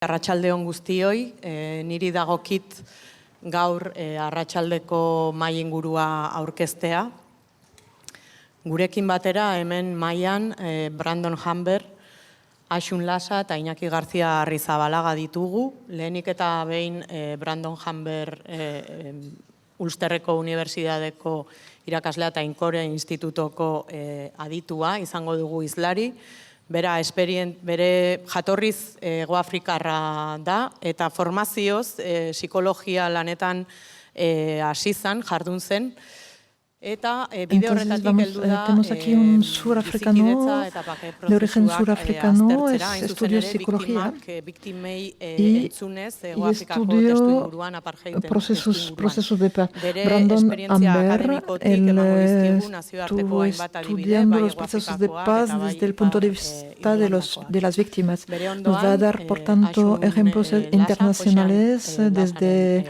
Arratsalde on guztioi, niri dagokit gaur arratsaldeko mahai ingurua aurkeztea. Gurekin batera hemen mahaian Brandon Humber, Asun Lasa eta Iñaki García Arrizabalaga ditugu. Lehenik eta behin Brandon Humber Ulsterreko Unibertsitateko irakaslea eta Inkore Institutoko aditua izango dugu hizlari. Bere jatorriz Hegoafrikarra da eta formazioz psikologia lanetan hasi zen, jardun zen. Eta bide horretatik heldu da bizikidetza eta bake prozesua aztertzera, hain zuzen ere biktimei entzunez Hegoafrikako testuinguruan, apartheid testuinguruan. Bere esperientzia akademikotik emango dizkigu nazioarteko hainbat adibide, bai Hegoafrikakoak eta bai Irlandakoak. Bere ondoan, ejemplos internacionales desde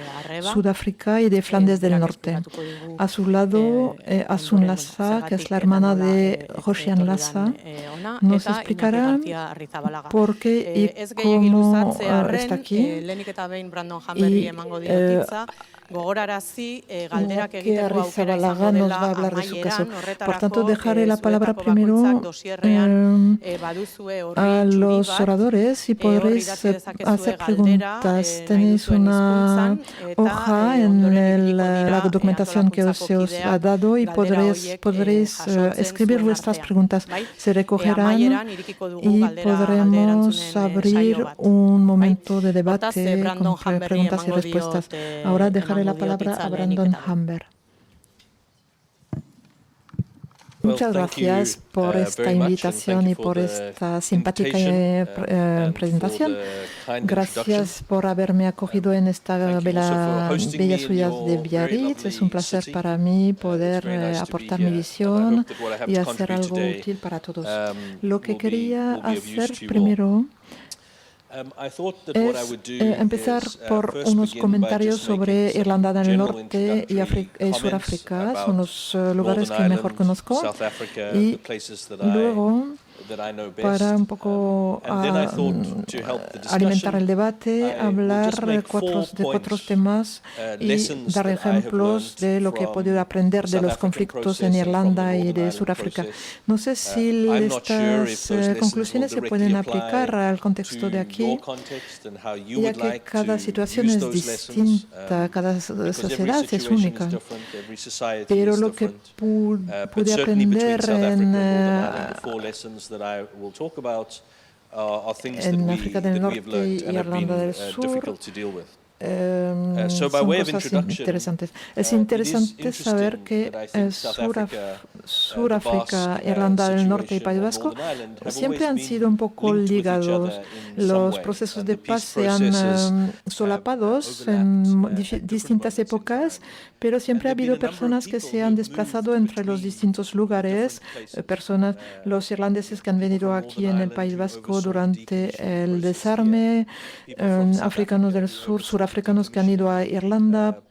Sudáfrica y de Flandes del Norte. A su lado, Asun Lasa, que es la hermana de Roshan Lasa, nos explicará por qué y cómo está aquí y porque Arrizabalaga nos va a hablar de su caso. Por tanto, dejaré la palabra primero a los oradores y podréis hacer preguntas. Tenéis una hoja en la documentación que se os ha dado y podréis escribir vuestras preguntas. Se recogerán y podremos abrir un momento de debate con preguntas y respuestas. Ahora dejaré la palabra a Brandon Humber. Muchas gracias por esta invitación y por esta simpática presentación. Gracias por haberme acogido en esta bella ciudad de Biarritz. Es un placer para mí poder aportar mi visión y hacer algo útil para todos. Lo que quería hacer primero es empezar por unos comentarios sobre Irlanda del Norte y Sudáfrica. Son los lugares que mejor conozco. Y luego, para un poco alimentar el debate, hablar de cuatro temas y dar ejemplos de lo que he podido aprender de los conflictos en Irlanda y de Sudáfrica. No sé si estas conclusiones se pueden aplicar al contexto de aquí, ya que cada situación es distinta, cada sociedad es única. Pero lo que pude aprender en África del Norte y Irlanda del Sur son cosas interesantes. Es interesante saber que Sudáfrica, Irlanda del Norte y País Vasco siempre han sido un poco ligados. Los procesos de paz se han solapados en distintas épocas, pero siempre ha habido personas que se han desplazado entre los distintos lugares, los irlandeses que han venido aquí en el País Vasco durante el desarme, africanos del sur, surafricanos que han ido a Irlanda,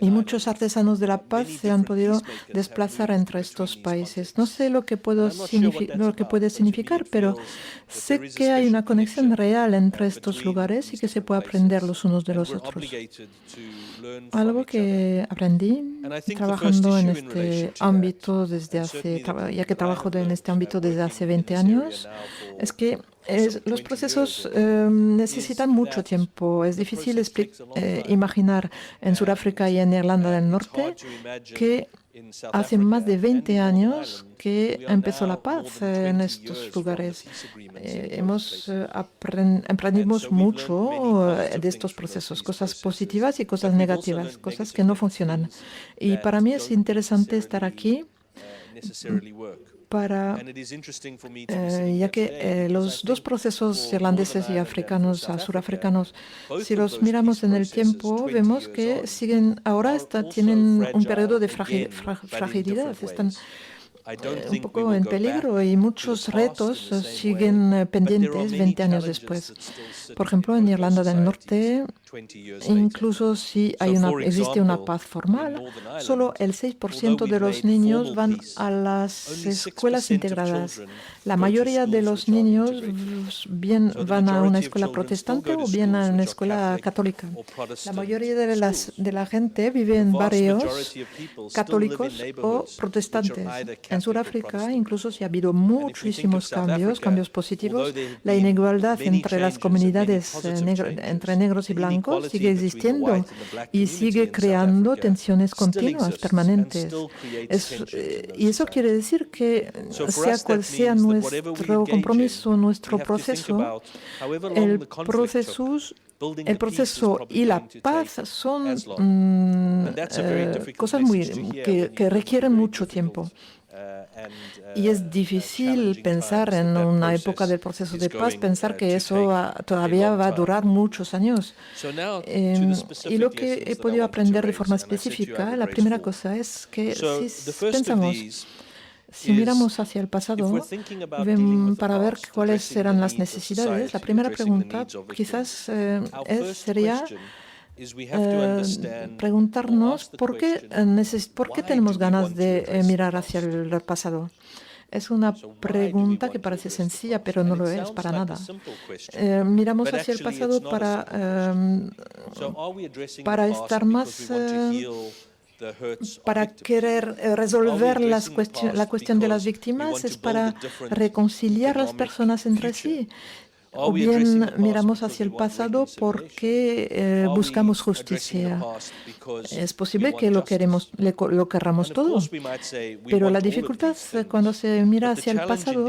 y muchos artesanos de la paz se han podido desplazar entre estos países. No sé lo que puede significar, pero sé que hay una conexión real entre estos lugares y que se puede aprender los unos de los otros. Algo que aprendí trabajando en este ámbito ya que trabajo en este ámbito desde hace 20 años, es que los procesos necesitan mucho tiempo. Es difícil imaginar en Sudáfrica y en Irlanda del Norte que hace más de 20 años que empezó la paz en estos lugares. Aprendimos mucho de estos procesos, cosas positivas y cosas negativas, cosas que no funcionan. Y para mí es interesante estar aquí ya que los dos procesos irlandeses y surafricanos, si los miramos en el tiempo, vemos que tienen un periodo de fragilidad. un poco en peligro y muchos retos siguen pendientes 20 años después. Por ejemplo, en Irlanda del Norte, incluso si existe una paz formal, solo el 6% de los niños van a las escuelas integradas. La mayoría de los niños bien van a una escuela protestante o bien a una escuela católica. La mayoría de la gente vive en barrios católicos o protestantes. En Sudáfrica, incluso si ha habido muchísimos cambios positivos, la inigualdad entre las comunidades entre negros y blancos sigue existiendo y sigue creando tensiones continuas, permanentes. Y eso quiere decir que, sea cual sea nuestro compromiso, nuestro proceso, el proceso y la paz son cosas que requieren mucho tiempo. Y es difícil pensar en una época del proceso de paz, pensar que eso todavía va a durar muchos años. Y lo que he podido aprender de forma específica, la primera cosa es que si miramos hacia el pasado para ver cuáles eran las necesidades, la primera pregunta quizás sería preguntarnos por qué tenemos ganas de mirar hacia el pasado. Es una pregunta que parece sencilla, pero no lo es para nada. Miramos hacia el pasado para estar más para querer resolver la cuestión de las víctimas, es para reconciliar las personas entre sí. O bien miramos hacia el pasado porque buscamos justicia. Es posible que lo querramos todo, pero la dificultad cuando se mira hacia el pasado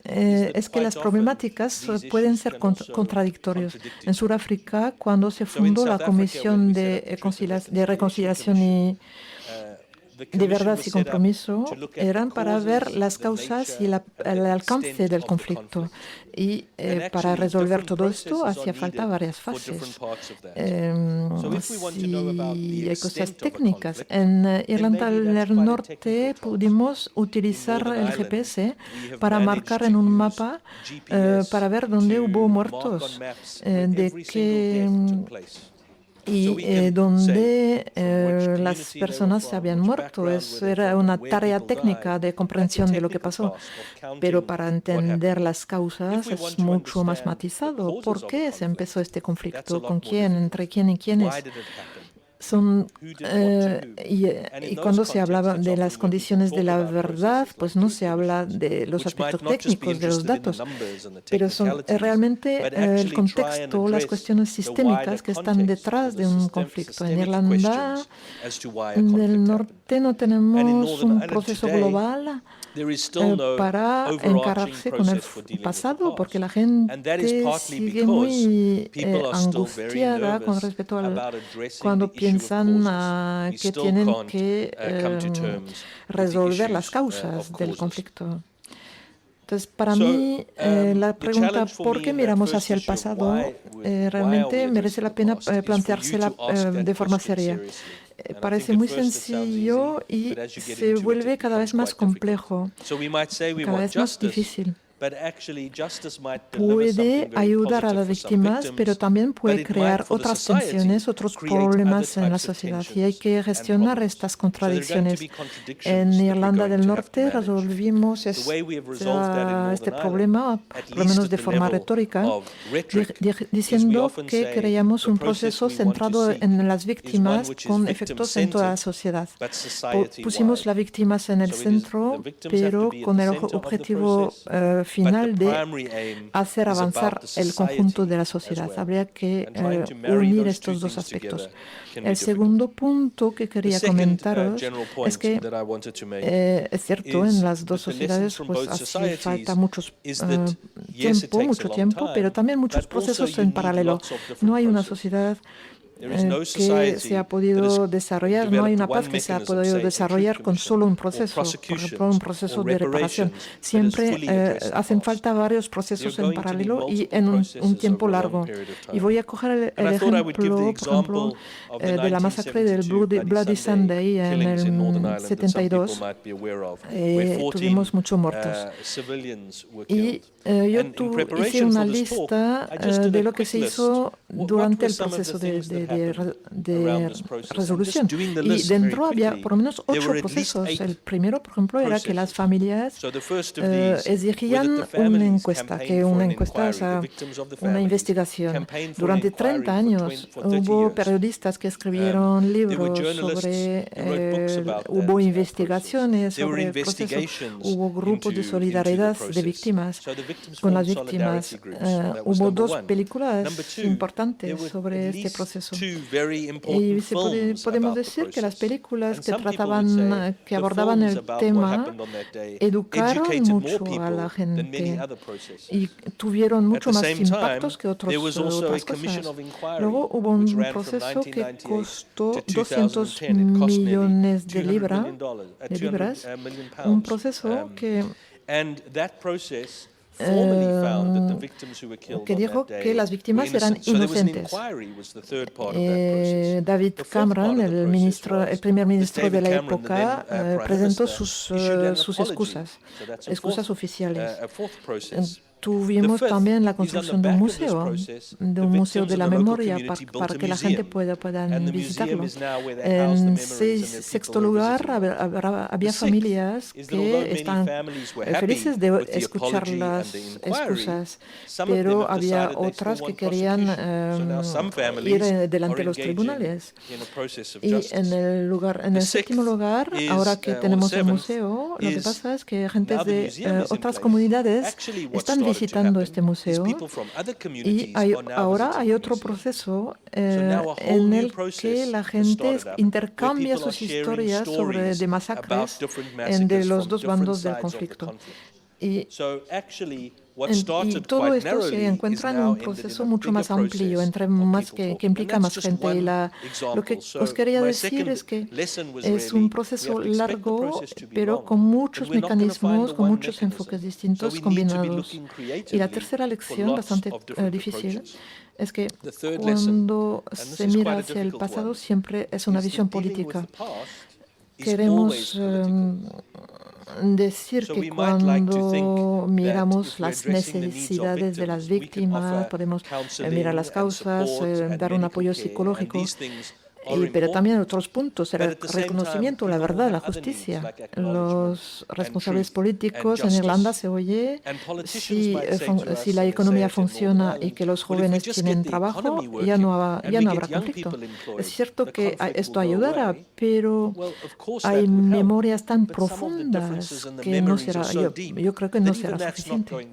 es que las problemáticas pueden ser contradictorias. En Sudáfrica, cuando se fundó la Comisión de Reconciliación y de Verdad y Compromiso, eran para ver las causas y el alcance del conflicto. Y para resolver todo esto hacía falta varias fases. Y hay cosas técnicas. En Irlanda del Norte pudimos utilizar el GPS para marcar en un mapa para ver dónde hubo muertos, donde las personas se habían muerto. Eso era una tarea técnica de comprensión de lo que pasó. Pero para entender las causas es mucho más matizado. ¿Por qué se empezó este conflicto? ¿Con quién? ¿Entre quién y quiénes? Y cuando se habla de las condiciones de la verdad, pues no se habla de los aspectos técnicos de los datos, pero son realmente el contexto, las cuestiones sistémicas que están detrás de un conflicto. En Irlanda del Norte no tenemos un proceso global para encararse con el pasado, porque la gente sigue muy angustiada con respecto a cuando piensan que tienen que resolver las causas del conflicto. Entonces, para mí, la pregunta ¿por qué miramos hacia el pasado? Realmente merece la pena planteársela de forma seria. Parece muy sencillo y se vuelve cada vez más complejo, cada vez más difícil. Puede ayudar a las víctimas, pero también puede crear otras tensiones, otros problemas en la sociedad. Y hay que gestionar estas contradicciones. En Irlanda del Norte resolvimos este problema, por lo menos de forma retórica, diciendo que queríamos un proceso centrado en las víctimas con efectos en toda la sociedad. Pusimos las víctimas en el centro, pero con el objetivo final de hacer avanzar el conjunto de la sociedad. Habría que unir estos dos aspectos. El segundo punto que quería comentaros es que es cierto, en las dos sociedades pues hace falta mucho tiempo, pero también muchos procesos en paralelo. No hay una sociedad que se ha podido desarrollar, no hay una paz que se ha podido desarrollar con solo un proceso, por ejemplo, un proceso de reparación. Siempre hacen falta varios procesos en paralelo y en un tiempo largo. Y voy a coger el ejemplo, por ejemplo, de la masacre del Bloody Sunday en el 72. Tuvimos muchos muertos. Y yo hice una lista de lo que se hizo durante el proceso de resolución. Y dentro había por lo menos 8 procesos. El primero, por ejemplo, era que las familias exigían una encuesta, o sea, una investigación. Durante 30 años hubo periodistas que escribieron libros sobre, hubo investigaciones sobre el proceso, hubo grupos de solidaridad de víctimas con las víctimas. Hubo 2 películas importantes sobre este proceso. Y podemos decir que las películas que abordaban el tema educaron mucho a la gente y tuvieron mucho más impactos que otras cosas. Luego hubo un proceso que costó 200 millones de libras, un proceso que dijo que las víctimas eran inocentes. David Cameron, el primer ministro de la época, presentó sus excusas oficiales. Tuvimos también la construcción de un museo de la memoria para que la gente pueda visitarlo. En sexto lugar, había familias que están felices de escuchar las excusas, pero había otras que querían ir delante de los tribunales. Y en el séptimo lugar, ahora que tenemos el museo, lo que pasa es que gente de otras comunidades están visitando este museo y ahora hay otro proceso en el que la gente intercambia sus historias de masacres de los 2 bandos del conflicto. Y todo esto se encuentra en un proceso mucho más amplio, que implica más gente. Y lo que os quería decir es que es un proceso largo, pero con muchos mecanismos, con muchos enfoques distintos combinados. Y la tercera lección, bastante difícil, es que cuando se mira hacia el pasado siempre es una visión política. Queremos decir que cuando miramos las necesidades de las víctimas, podemos mirar las causas, dar un apoyo psicológico, pero también otros puntos, el reconocimiento, la verdad, la justicia. Los responsables políticos en Irlanda se oye si la economía funciona y que los jóvenes tienen trabajo, ya no habrá conflicto. Es cierto que esto ayudará, pero hay memorias tan profundas que no será, yo creo que no será suficiente.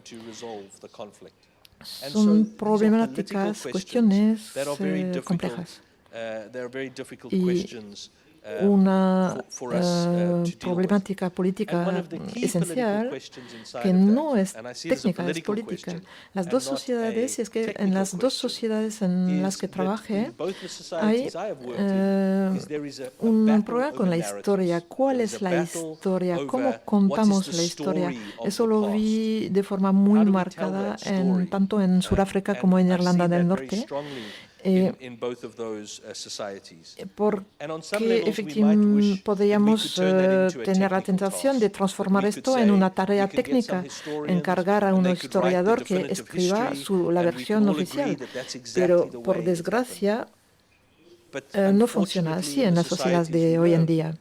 Son problemáticas, cuestiones complejas. Y una problemática política esencial que no es técnica, es política. Las 2 sociedades, es que en las 2 sociedades en las que trabajé hay un problema con la historia. ¿Cuál es la historia? ¿Cómo contamos la historia? Eso lo vi de forma muy marcada tanto en Sudáfrica como en Irlanda del Norte. Porque efectivamente podríamos tener la tentación de transformar esto en una tarea técnica, encargar a un historiador que escriba la versión oficial. Pero, por desgracia, no funciona así en las sociedades de hoy en día.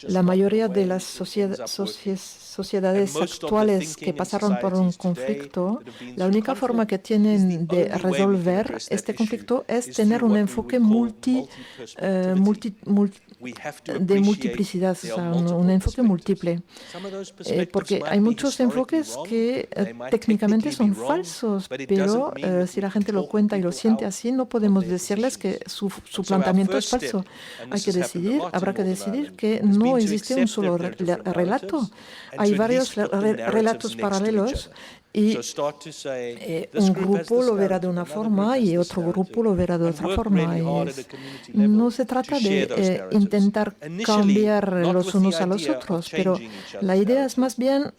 La mayoría de las sociedades actuales que pasaron por un conflicto, la única forma que tienen de resolver este conflicto es tener un enfoque de multiplicidad, o sea, un enfoque múltiple. Porque hay muchos enfoques que técnicamente son falsos, pero si la gente lo cuenta y lo siente así, no podemos decirles que su planteamiento es falso. Habrá que decidir que no existe un solo relato. Hay varios relatos paralelos Y un grupo lo verá de una forma y otro grupo lo verá de otra forma. No se trata de intentar cambiar los unos a los otros, pero la idea es más bien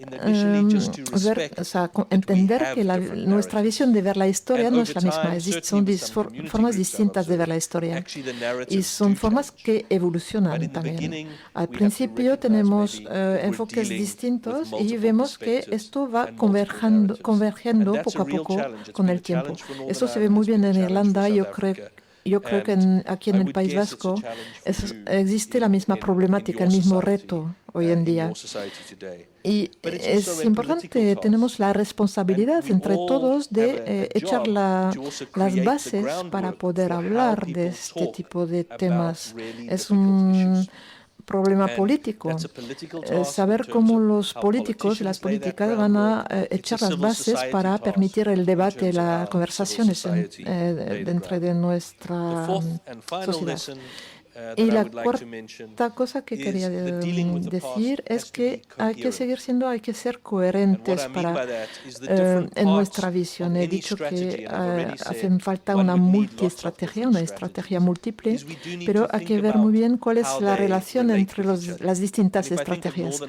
entender que nuestra visión de ver la historia no es la misma. Son formas distintas de ver la historia y son formas que evolucionan también. Al principio tenemos enfoques distintos y vemos que esto va convergiendo poco a poco con el tiempo. Esto se ve muy bien en Irlanda. Yo creo que aquí en el País Vasco existe la misma problemática, el mismo reto hoy en día. Y es importante, tenemos la responsabilidad entre todos de echar las bases para poder hablar de este tipo de temas. Es un problema político, saber cómo los políticos y las políticas van a echar las bases para permitir el debate y las conversaciones dentro de nuestra sociedad. Y la cuarta cosa que quería decir es que hay que ser coherentes en nuestra visión. He dicho que hace falta una multiestrategia, una estrategia múltiple, pero hay que ver muy bien cuál es la relación entre las distintas estrategias.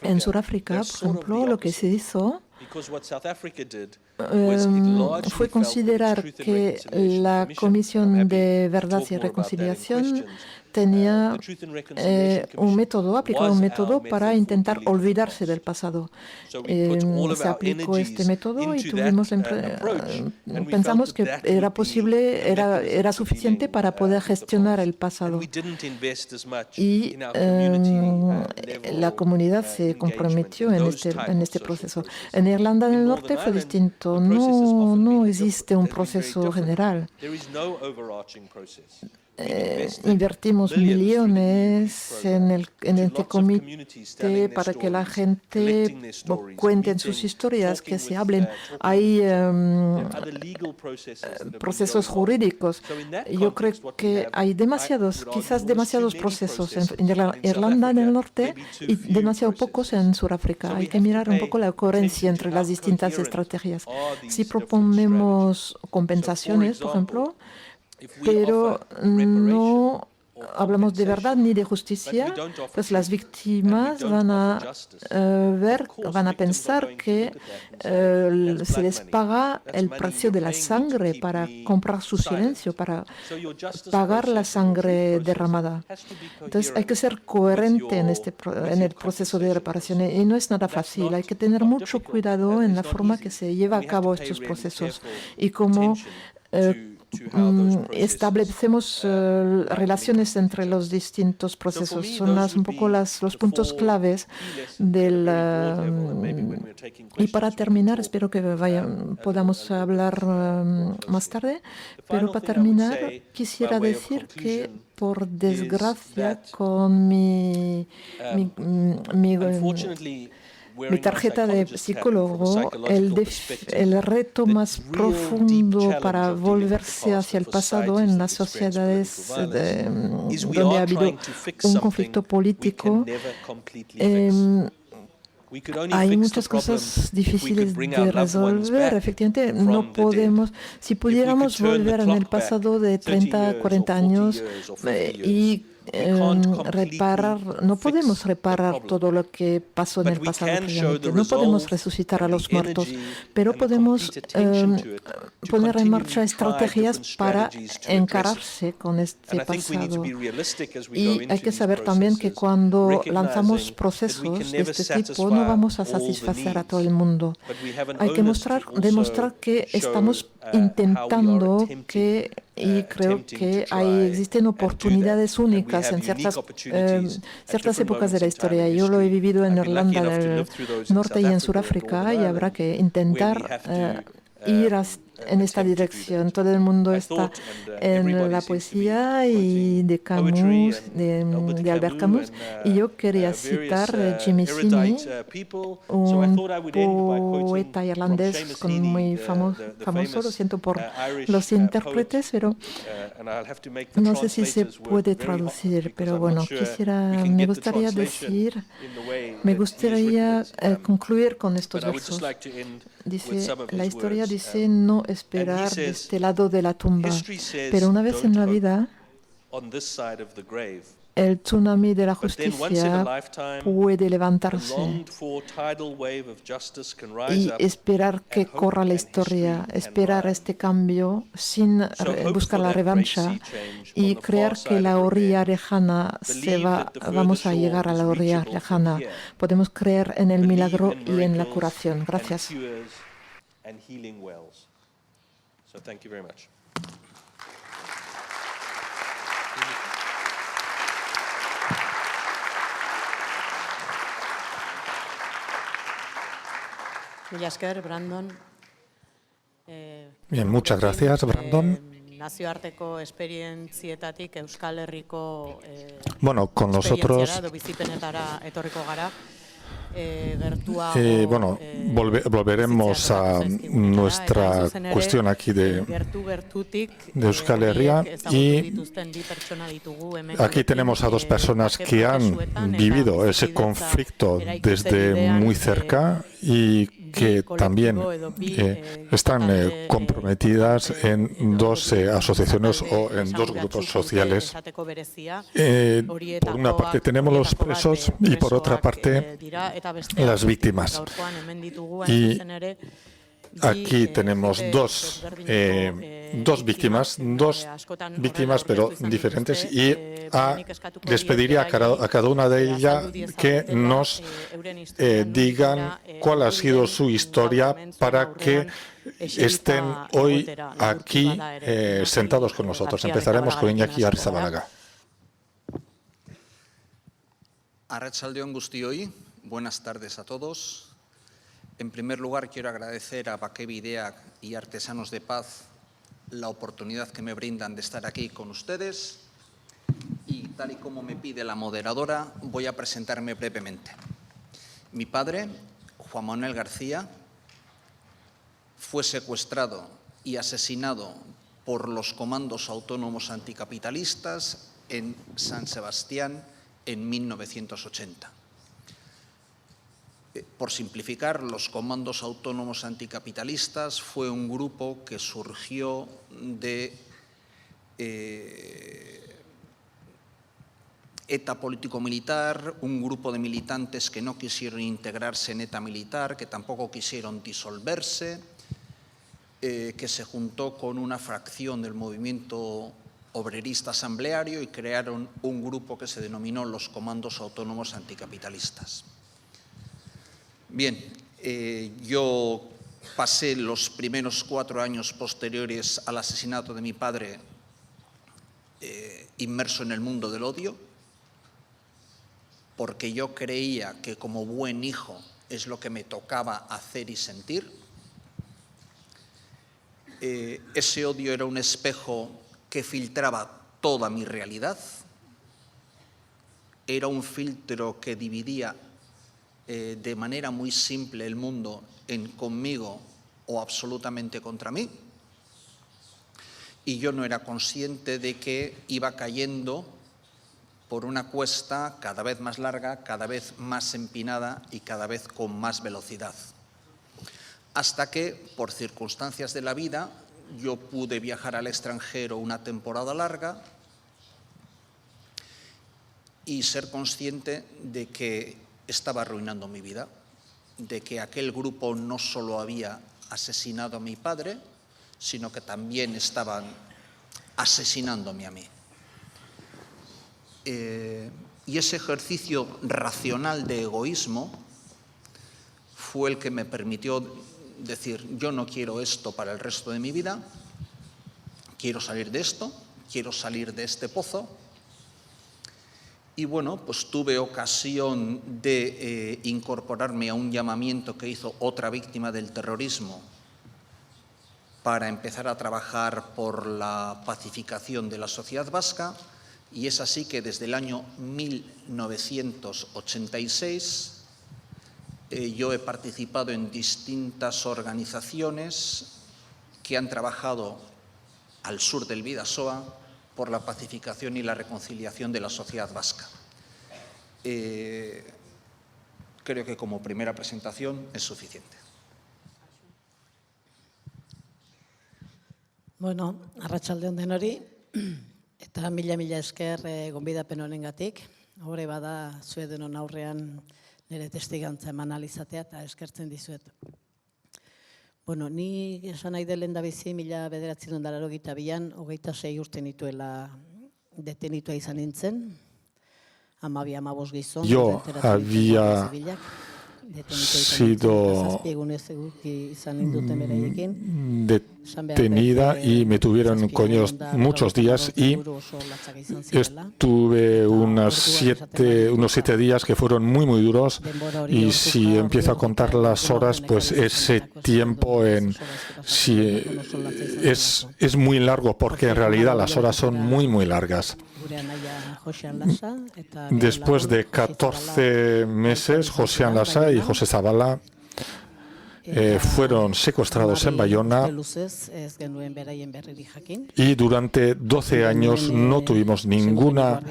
En Sudáfrica, por ejemplo, lo que se hizo fue considerar que la Comisión de Verdad y Reconciliación tenía aplicado un método para intentar olvidarse del pasado. Se aplicó este método y pensamos que era posible, era suficiente para poder gestionar el pasado. Y la comunidad se comprometió en este proceso. En Irlanda del Norte fue distinto. No existe un proceso general. Invertimos millones en este comité para que la gente cuente sus historias, que se hablen. Hay procesos jurídicos. Yo creo que hay quizás demasiados procesos en Irlanda del Norte y demasiado pocos en Sudáfrica. Hay que mirar un poco la coherencia entre las distintas estrategias. Si proponemos compensaciones, por ejemplo, pero no hablamos de verdad ni de justicia, pues las víctimas van a pensar que se les paga el precio de la sangre para comprar su silencio, para pagar la sangre derramada. Entonces hay que ser coherente en el proceso de reparación y no es nada fácil. Hay que tener mucho cuidado en la forma que se lleva a cabo estos procesos y cómo establecemos relaciones entre los distintos procesos. Son un poco los puntos claves y para terminar, espero que podamos hablar más tarde, pero para terminar quisiera decir que por desgracia con mi tarjeta de psicólogo, el reto más profundo para volverse hacia el pasado en las sociedades donde ha habido un conflicto político, hay muchas cosas difíciles de resolver. Efectivamente, no podemos, si pudiéramos volver en el pasado de 30, 40 años y no podemos reparar todo lo que pasó en el pasado. No podemos resucitar a los muertos, pero podemos poner en marcha estrategias para encararse con este pasado. Y hay que saber también que cuando lanzamos procesos de este tipo no vamos a satisfacer a todo el mundo. Hay que demostrar que estamos intentando y creo que existen oportunidades únicas en ciertas épocas de la historia. Yo lo he vivido en Irlanda del Norte y en Sudáfrica y habrá que intentar ir en esta dirección. Todo el mundo está en la poesía y de Camus, de Albert Camus, y yo quería citar Jimmy Sweeney, un poeta irlandés muy famoso, lo siento por los intérpretes, pero no sé si se puede traducir, pero bueno, me gustaría concluir con estos versos. Dice, la historia dice no esperar de este lado de la tumba, pero una vez en la vida, el tsunami de la justicia puede levantarse y esperar que corra la historia, esperar este cambio sin buscar la revancha y creer que la orilla lejana vamos a llegar a la orilla lejana. Podemos creer en el milagro y en la curación. Gracias. Brandon. Bien, muchas gracias, Brandon. Nazioarteko esperientzietatik Euskal Herriko con nosotros volveremos a nuestra cuestión aquí de Euskal Herria, y aquí tenemos a dos personas que han vivido ese conflicto desde muy cerca y que también están comprometidas en dos asociaciones o en dos grupos sociales. Por una parte tenemos los presos y por otra parte las víctimas. Y aquí tenemos dos víctimas pero diferentes, y les pediría a cada una de ellas que nos digan cuál ha sido su historia para que estén hoy aquí sentados con nosotros. Empezaremos con Iñaki Arrizabalaga. Arratsalde-on guztioi, buenas tardes a todos. En primer lugar, quiero agradecer a Bake Bideak y Artesanos de Paz la oportunidad que me brindan de estar aquí con ustedes. Y tal y como me pide la moderadora, voy a presentarme brevemente. Mi padre, Juan Manuel García, fue secuestrado y asesinado por los comandos autónomos anticapitalistas en San Sebastián en 1980. Por simplificar, los comandos autónomos anticapitalistas fue un grupo que surgió de ETA político-militar, un grupo de militantes que no quisieron integrarse en ETA militar, que tampoco quisieron disolverse, que se juntó con una fracción del movimiento obrerista asambleario y crearon un grupo que se denominó los Comandos Autónomos Anticapitalistas. Bien, yo pasé los primeros 4 años posteriores al asesinato de mi padre inmerso en el mundo del odio, porque yo creía que como buen hijo es lo que me tocaba hacer y sentir. Ese odio era un espejo que filtraba toda mi realidad, era un filtro que dividía de manera muy simple el mundo en conmigo o absolutamente contra mí, y yo no era consciente de que iba cayendo por una cuesta cada vez más larga, cada vez más empinada y cada vez con más velocidad. Hasta que, por circunstancias de la vida, yo pude viajar al extranjero una temporada larga y ser consciente de que estaba arruinando mi vida, de que aquel grupo no solo había asesinado a mi padre, sino que también estaban asesinándome a mí. Y ese ejercicio racional de egoísmo fue el que me permitió decir, yo no quiero esto para el resto de mi vida, quiero salir de esto, quiero salir de este pozo. Y bueno, pues tuve ocasión de incorporarme a un llamamiento que hizo otra víctima del terrorismo para empezar a trabajar por la pacificación de la sociedad vasca, y es así que desde el año 1986 yo he participado en distintas organizaciones que han trabajado al sur del Bidasoa por la pacificación y la reconciliación de la sociedad vasca. Creo que como primera presentación es suficiente. Bueno, arratsaldeon denori, eta mila esker gonbidapen honengatik. Hore bada zuek denon aurrean nire testigantza eman alizatea eta eskertzen dizuet. Bueno, ni esan nahi delen da bizi 1982an 26 urte nituela detenitua izan nintzen. 12-15 gizon. Yo había sido detenida y me tuvieron con muchos días y estuve unos 7 días que fueron muy duros, y si empiezo a contar las horas, pues ese tiempo es muy largo, porque en realidad las horas son muy largas. Después de 14 meses, José Lasa y José Zabala fueron secuestrados en Bayona, y durante 12 años no tuvimos ninguna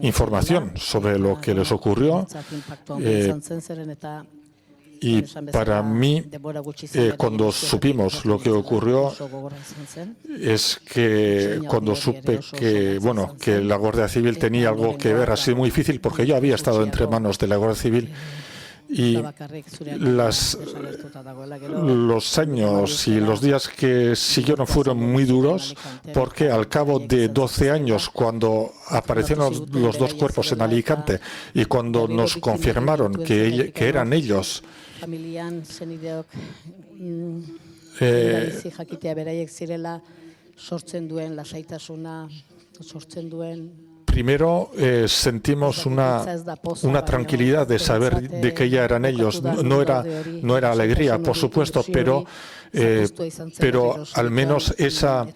información sobre lo que les ocurrió. Y para mí, cuando supimos lo que ocurrió, es que cuando supe que la Guardia Civil tenía algo que ver, ha sido muy difícil, porque yo había estado entre manos de la Guardia Civil, y los años y los días que siguieron fueron muy duros, porque al cabo de 12 años, cuando aparecieron los 2 cuerpos en Alicante y cuando nos confirmaron que eran ellos, primero sentimos una tranquilidad de saber de que ya eran ellos. No era alegría, por supuesto, pero al menos esa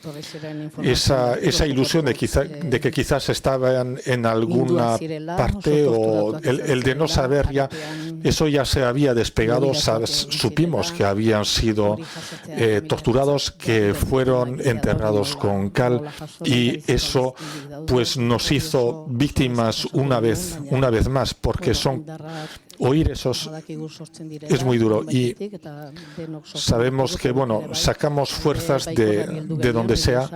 ilusión de que quizás estaban en alguna parte, o el de no saber ya, eso ya se había despegado. Supimos que habían sido torturados, que fueron enterrados con cal, y eso pues nos hizo víctimas una vez más, porque oír esos es muy duro, y sabemos que sacamos fuerzas de donde sea,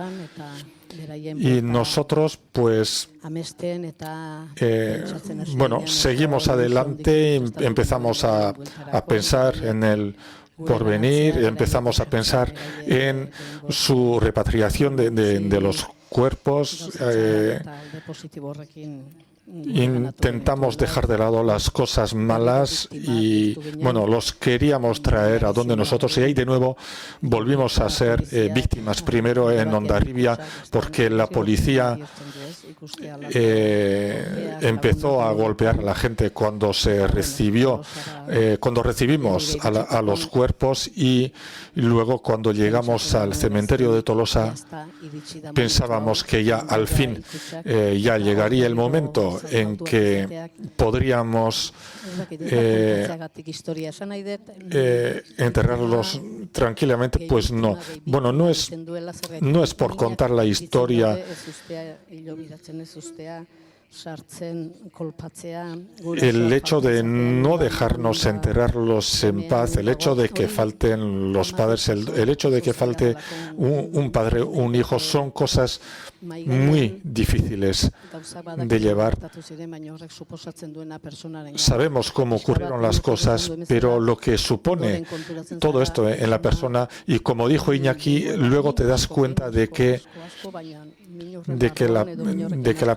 y nosotros pues seguimos adelante, empezamos a pensar en el porvenir, empezamos a pensar en su repatriación de los cuerpos. Intentamos dejar de lado las cosas malas y los queríamos traer a donde nosotros, y ahí de nuevo volvimos a ser víctimas, primero en Hondarribia, porque la policía empezó a golpear a la gente cuando recibimos a los cuerpos, y luego cuando llegamos al cementerio de Tolosa pensábamos que ya al fin ya llegaría el momento en que podríamos enterrarlos tranquilamente. Pues no. No es por contar la historia. El hecho de no dejarnos enterrarlos en paz, el hecho de que falten los padres, el hecho de que falte un padre, un hijo, son cosas muy difíciles de llevar. Sabemos cómo ocurrieron las cosas, pero lo que supone todo esto en la persona, y como dijo Iñaki, luego te das cuenta de que la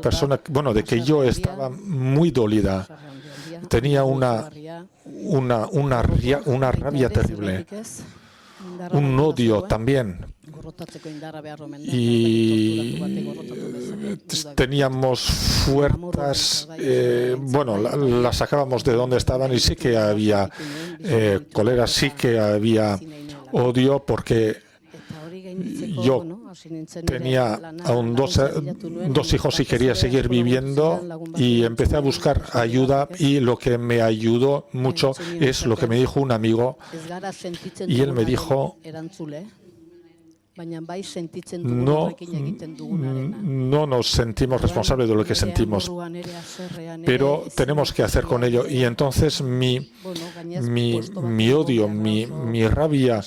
persona, de que yo estaba muy dolida, tenía una rabia terrible, un odio también, y teníamos fuerzas, las sacábamos de donde estaban, y sí que había cólera, sí que había odio, porque yo tenía aún dos hijos y quería seguir viviendo y empecé a buscar ayuda, y lo que me ayudó mucho es lo que me dijo un amigo, y él me dijo: no nos sentimos responsables de lo que sentimos, pero tenemos que hacer con ello. Y entonces mi odio, mi rabia,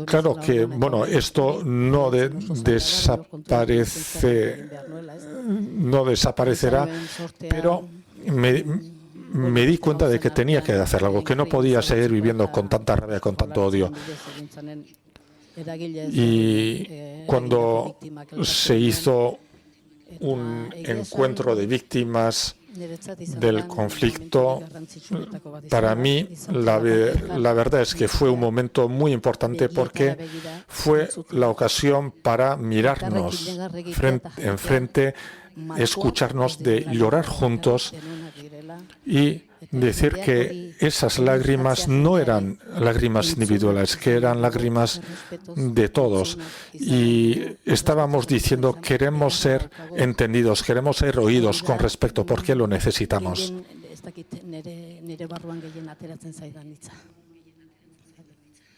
claro que, bueno, esto no desaparecerá, pero me di cuenta de que tenía que hacer algo, que no podía seguir viviendo con tanta rabia, con tanto odio. Y cuando se hizo un encuentro de víctimas del conflicto, para mí la verdad es que fue un momento muy importante, porque fue la ocasión para mirarnos frente en frente, escucharnos, de llorar juntos y decir que esas lágrimas no eran lágrimas individuales, que eran lágrimas de todos. Y estábamos diciendo: queremos ser entendidos, queremos ser oídos con respeto, porque lo necesitamos.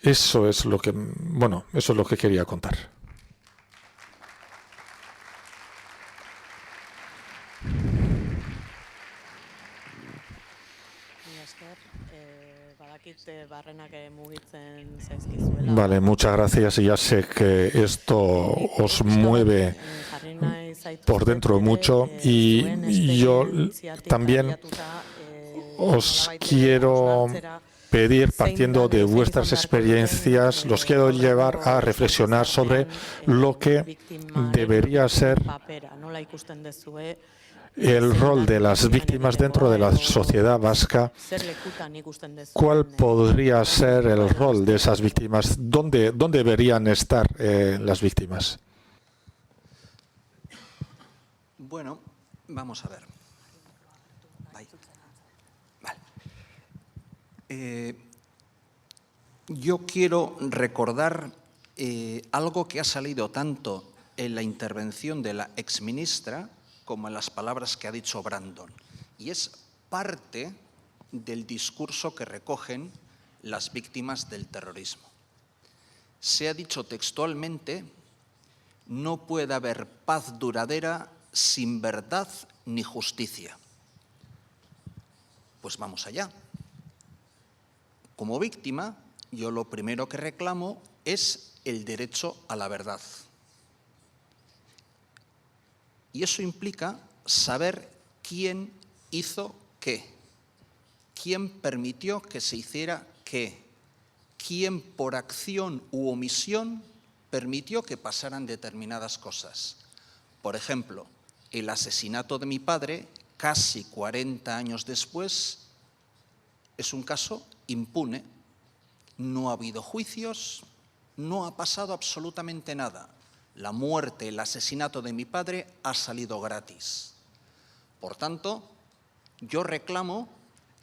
Eso es lo que, bueno, eso es lo que quería contar. Vale, muchas gracias. Ya sé que esto os mueve por dentro mucho, y yo también os quiero pedir, partiendo de vuestras experiencias, los quiero llevar a reflexionar sobre lo que debería ser el rol de las víctimas dentro de la sociedad vasca. ¿Cuál podría ser el rol de esas víctimas? ¿Dónde deberían estar las víctimas? Bueno, vamos a ver. Vale. Yo quiero recordar algo que ha salido tanto en la intervención de la exministra como en las palabras que ha dicho Brandon, y es parte del discurso que recogen las víctimas del terrorismo. Se ha dicho textualmente: no puede haber paz duradera sin verdad ni justicia. Pues vamos allá. Como víctima, yo lo primero que reclamo es el derecho a la verdad. Y eso implica saber quién hizo qué, quién permitió que se hiciera qué, quién por acción u omisión permitió que pasaran determinadas cosas. Por ejemplo, el asesinato de mi padre, casi 40 años después, es un caso impune. No ha habido juicios, no ha pasado absolutamente nada. La muerte, el asesinato de mi padre ha salido gratis. Por tanto, yo reclamo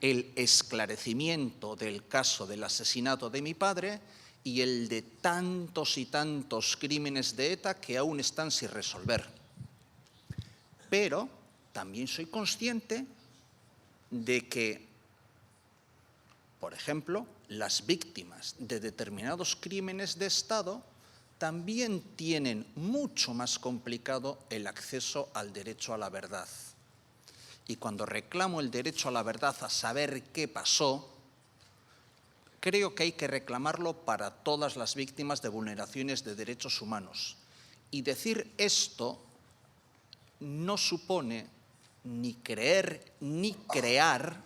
el esclarecimiento del caso del asesinato de mi padre y el de tantos y tantos crímenes de ETA que aún están sin resolver. Pero también soy consciente de que, por ejemplo, las víctimas de determinados crímenes de Estado también tienen mucho más complicado el acceso al derecho a la verdad. Y cuando reclamo el derecho a la verdad, a saber qué pasó, creo que hay que reclamarlo para todas las víctimas de vulneraciones de derechos humanos. Y decir esto no supone ni creer ni crear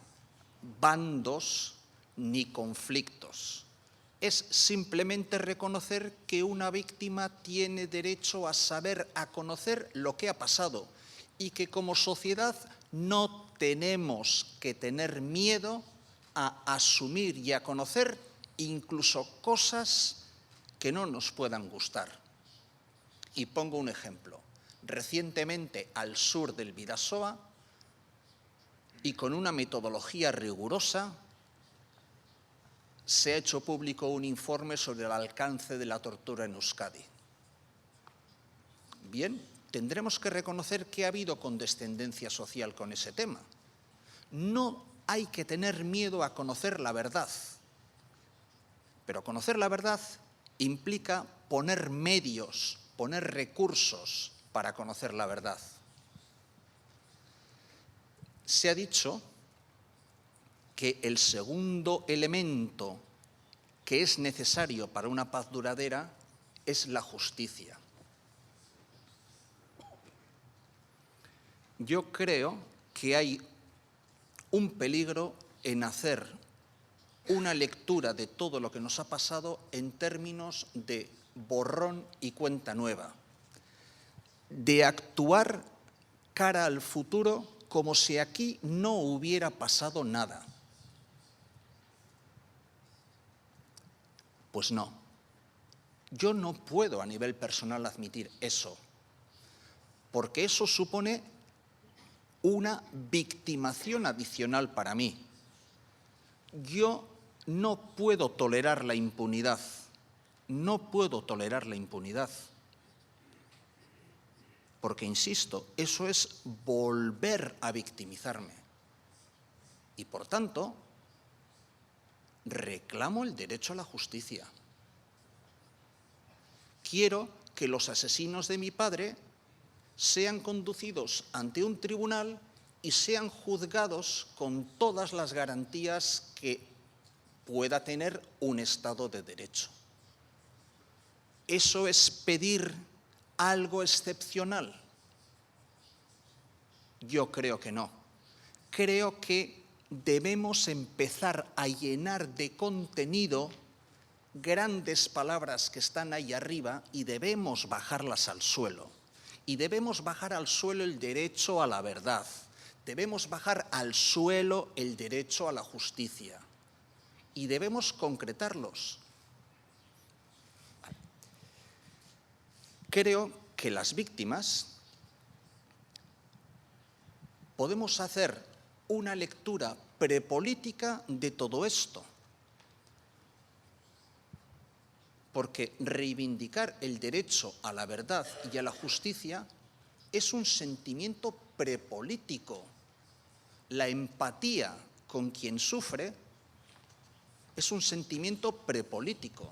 bandos ni conflictos. Es simplemente reconocer que una víctima tiene derecho a saber, a conocer lo que ha pasado, y que como sociedad no tenemos que tener miedo a asumir y a conocer incluso cosas que no nos puedan gustar. Y pongo un ejemplo. Recientemente, al sur del Bidasoa, y con una metodología rigurosa, se ha hecho público un informe sobre el alcance de la tortura en Euskadi. Bien, tendremos que reconocer que ha habido condescendencia social con ese tema. No hay que tener miedo a conocer la verdad, pero conocer la verdad implica poner medios, poner recursos para conocer la verdad. Se ha dicho que el segundo elemento que es necesario para una paz duradera es la justicia. Yo creo que hay un peligro en hacer una lectura de todo lo que nos ha pasado en términos de borrón y cuenta nueva, de actuar cara al futuro como si aquí no hubiera pasado nada. Pues no. Yo no puedo a nivel personal admitir eso, porque eso supone una victimación adicional para mí. Yo no puedo tolerar la impunidad. No puedo tolerar la impunidad. Porque, insisto, eso es volver a victimizarme. Y, por tanto, reclamo el derecho a la justicia. Quiero que los asesinos de mi padre sean conducidos ante un tribunal y sean juzgados con todas las garantías que pueda tener un Estado de Derecho. ¿Eso es pedir algo excepcional? Yo creo que no. Creo que debemos empezar a llenar de contenido grandes palabras que están ahí arriba y debemos bajarlas al suelo. Y debemos bajar al suelo el derecho a la verdad. Debemos bajar al suelo el derecho a la justicia. Y debemos concretarlos. Creo que las víctimas podemos hacer una lectura prepolítica de todo esto. Porque reivindicar el derecho a la verdad y a la justicia es un sentimiento prepolítico. La empatía con quien sufre es un sentimiento prepolítico.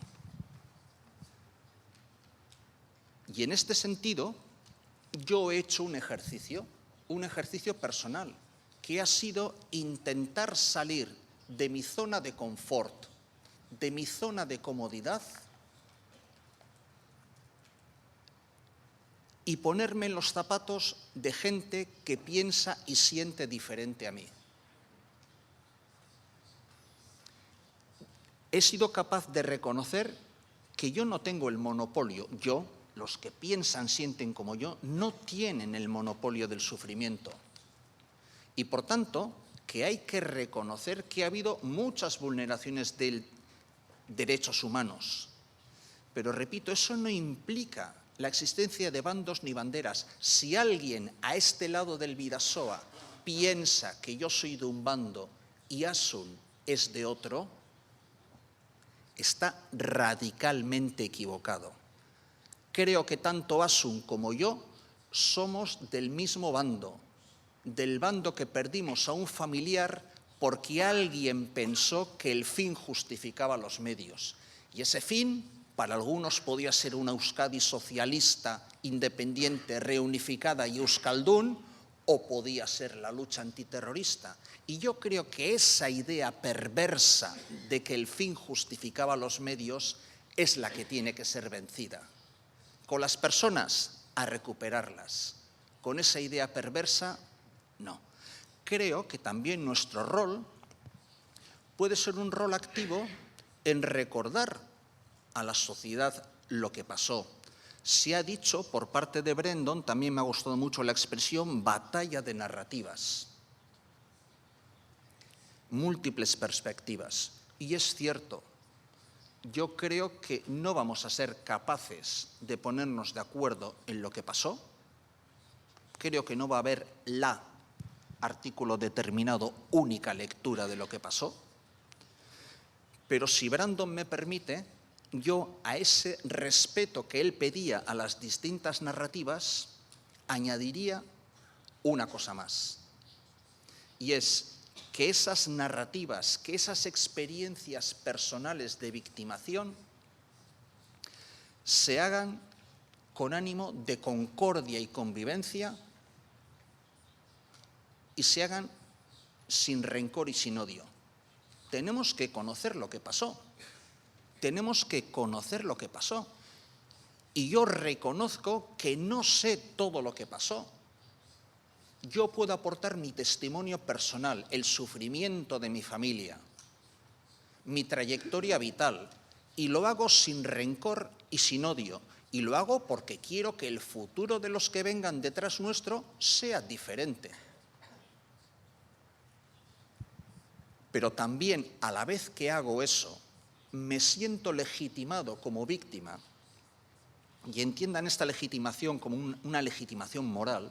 Y en este sentido, yo he hecho un ejercicio personal, que ha sido intentar salir de mi zona de confort, de mi zona de comodidad, y ponerme en los zapatos de gente que piensa y siente diferente a mí. He sido capaz de reconocer que yo no tengo el monopolio. Los que piensan, sienten como yo, no tienen el monopolio del sufrimiento. Y por tanto, que hay que reconocer que ha habido muchas vulneraciones de derechos humanos. Pero repito, eso no implica la existencia de bandos ni banderas. Si alguien a este lado del Bidasoa piensa que yo soy de un bando y Asun es de otro, está radicalmente equivocado. Creo que tanto Asun como yo somos del mismo bando, del bando que perdimos a un familiar porque alguien pensó que el fin justificaba los medios. Y ese fin, para algunos, podía ser una Euskadi socialista, independiente, reunificada y euskaldún, o podía ser la lucha antiterrorista. Y yo creo que esa idea perversa de que el fin justificaba los medios es la que tiene que ser vencida. Con las personas, a recuperarlas. Con esa idea perversa, no. Creo que también nuestro rol puede ser un rol activo en recordar a la sociedad lo que pasó. Se ha dicho por parte de Brendon, también me ha gustado mucho la expresión, batalla de narrativas. Múltiples perspectivas. Y es cierto, yo creo que no vamos a ser capaces de ponernos de acuerdo en lo que pasó. Creo que no va a haber la artículo determinado, única lectura de lo que pasó. Pero si Brandon me permite, yo a ese respeto que él pedía a las distintas narrativas, añadiría una cosa más. Y es que esas narrativas, que esas experiencias personales de victimación se hagan con ánimo de concordia y convivencia y se hagan sin rencor y sin odio. Tenemos que conocer lo que pasó. Tenemos que conocer lo que pasó. Y yo reconozco que no sé todo lo que pasó. Yo puedo aportar mi testimonio personal, el sufrimiento de mi familia, mi trayectoria vital, y lo hago sin rencor y sin odio. Y lo hago porque quiero que el futuro de los que vengan detrás nuestro sea diferente. Pero también, a la vez que hago eso, me siento legitimado como víctima, y entiendan esta legitimación como una legitimación moral,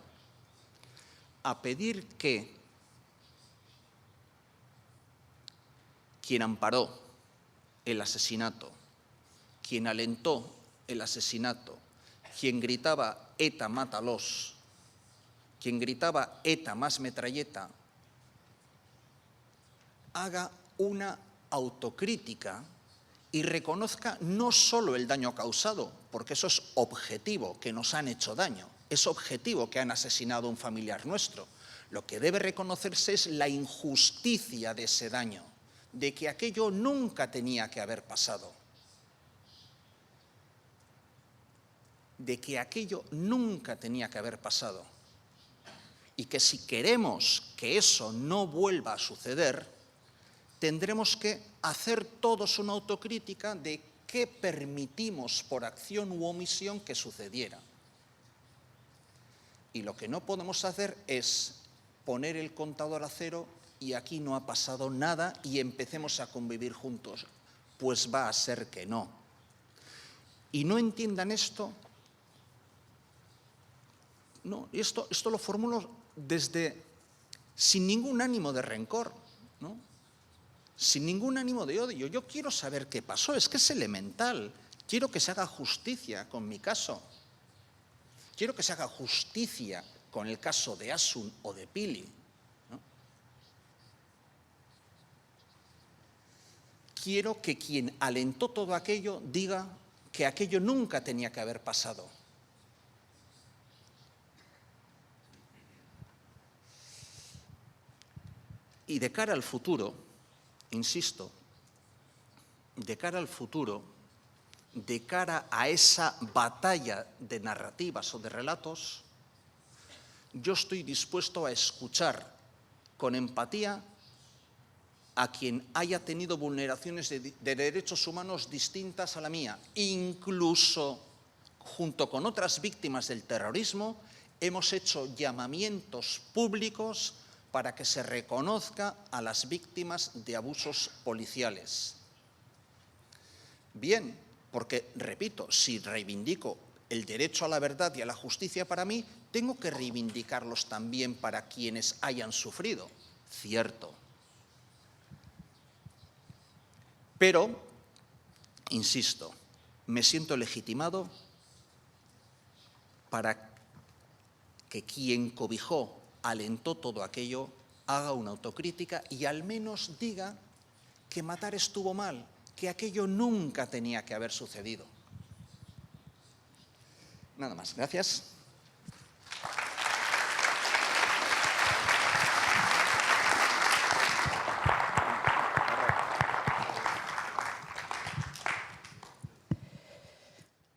a pedir que quien amparó el asesinato, quien alentó el asesinato, quien gritaba ETA, mátalos, quien gritaba ETA más metralleta, haga una autocrítica y reconozca no solo el daño causado, porque eso es objetivo, que nos han hecho daño, es objetivo que han asesinado a un familiar nuestro. Lo que debe reconocerse es la injusticia de ese daño, de que aquello nunca tenía que haber pasado. De que aquello nunca tenía que haber pasado. Y que si queremos que eso no vuelva a suceder, tendremos que hacer todos una autocrítica de qué permitimos por acción u omisión que sucediera. Y lo que no podemos hacer es poner el contador a cero y aquí no ha pasado nada y empecemos a convivir juntos. Pues va a ser que no. Y no entiendan esto. No, esto lo formulo sin ningún ánimo de rencor, ¿no? Sin ningún ánimo de odio. Yo quiero saber qué pasó, es que es elemental. Quiero que se haga justicia con mi caso. Quiero que se haga justicia con el caso de Asun o de Pili, ¿no? Quiero que quien alentó todo aquello diga que aquello nunca tenía que haber pasado. Y de cara al futuro, insisto, de cara al futuro, de cara a esa batalla de narrativas o de relatos, yo estoy dispuesto a escuchar con empatía a quien haya tenido vulneraciones de derechos humanos distintas a la mía. Incluso, junto con otras víctimas del terrorismo, hemos hecho llamamientos públicos para que se reconozca a las víctimas de abusos policiales. Bien, porque, repito, si reivindico el derecho a la verdad y a la justicia para mí, tengo que reivindicarlos también para quienes hayan sufrido, cierto. Pero, insisto, me siento legitimado para que quien cobijó, alentó todo aquello, haga una autocrítica y al menos diga que matar estuvo mal, que aquello nunca tenía que haber sucedido. Nada más. Gracias.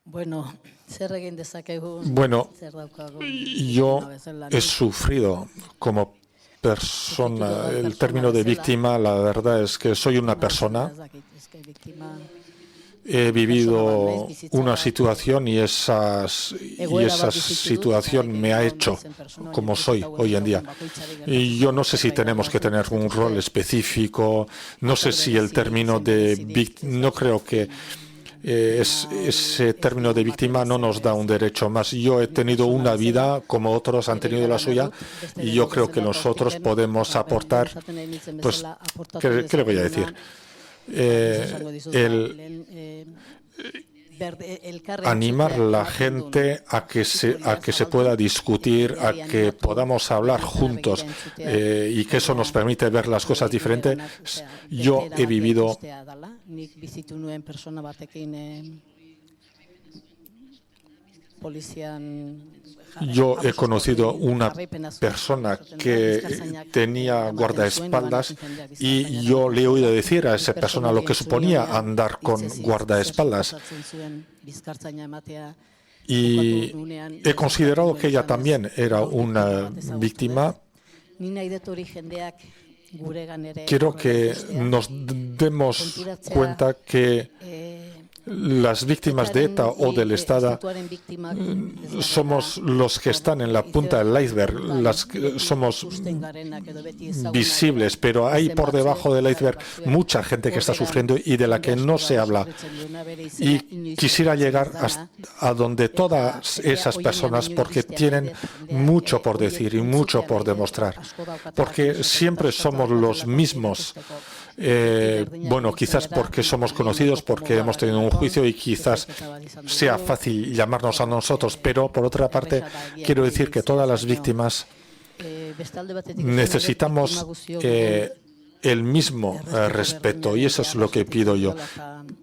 Bueno, yo he sufrido como persona el término de víctima. La verdad es que soy una persona. He vivido una situación y esa situación me ha hecho como soy hoy en día. Y yo no sé si tenemos que tener un rol específico, no sé si el término de víctima, no creo que ese término de víctima no nos da un derecho más. Yo he tenido una vida como otros han tenido la suya y yo creo que nosotros podemos aportar, pues, ¿qué le voy a decir? animar a la gente a que se pueda discutir, a que podamos hablar juntos y que eso nos permite ver las cosas diferentes. Yo he vivido conocido una persona que tenía guardaespaldas y yo le he oído decir a esa persona lo que suponía andar con guardaespaldas. Y he considerado que ella también era una víctima. Quiero que nos demos cuenta que las víctimas de ETA o del Estado somos los que están en la punta del iceberg, somos visibles, pero hay por debajo del iceberg mucha gente que está sufriendo y de la que no se habla. Y quisiera llegar a donde todas esas personas, porque tienen mucho por decir y mucho por demostrar, porque siempre somos los mismos. Bueno, quizás porque somos conocidos, porque hemos tenido un juicio y quizás sea fácil llamarnos a nosotros, pero por otra parte quiero decir que todas las víctimas necesitamos el mismo respeto y eso es lo que pido yo.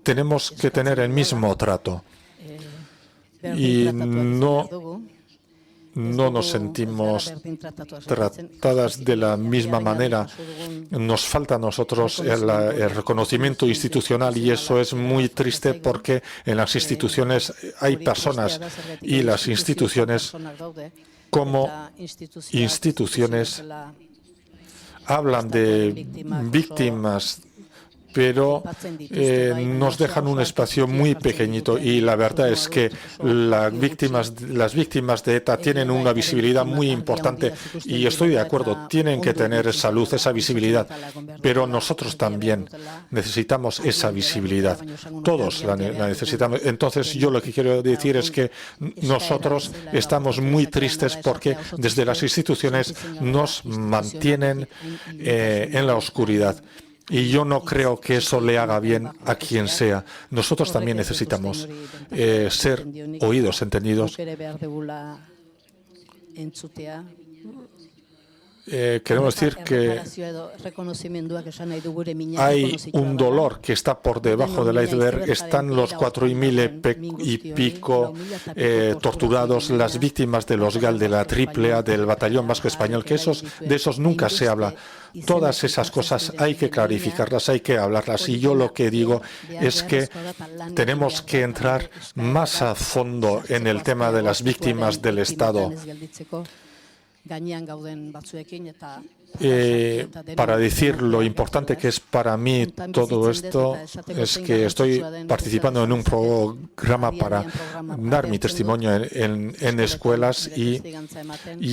Tenemos que tener el mismo trato y no nos sentimos tratadas de la misma manera. Nos falta a nosotros el reconocimiento institucional y eso es muy triste porque en las instituciones hay personas y las instituciones como instituciones hablan de víctimas, pero nos dejan un espacio muy pequeñito y la verdad es que las víctimas de ETA tienen una visibilidad muy importante y estoy de acuerdo, tienen que tener esa luz, esa visibilidad, pero nosotros también necesitamos esa visibilidad, todos la necesitamos. Entonces yo lo que quiero decir es que nosotros estamos muy tristes porque desde las instituciones nos mantienen en la oscuridad. Y yo no creo que eso le haga bien a quien sea. Nosotros también necesitamos ser oídos, entendidos. Queremos decir que hay un dolor que está por debajo del iceberg. Están los 4.000 y pico torturados, las víctimas de los GAL, de la AAA, del Batallón Vasco Español, que de esos nunca se habla. Todas esas cosas hay que clarificarlas, hay que hablarlas. Y yo lo que digo es que tenemos que entrar más a fondo en el tema de las víctimas del Estado. Para decir lo importante que es para mí todo esto, es que estoy participando en un programa para dar mi testimonio en escuelas y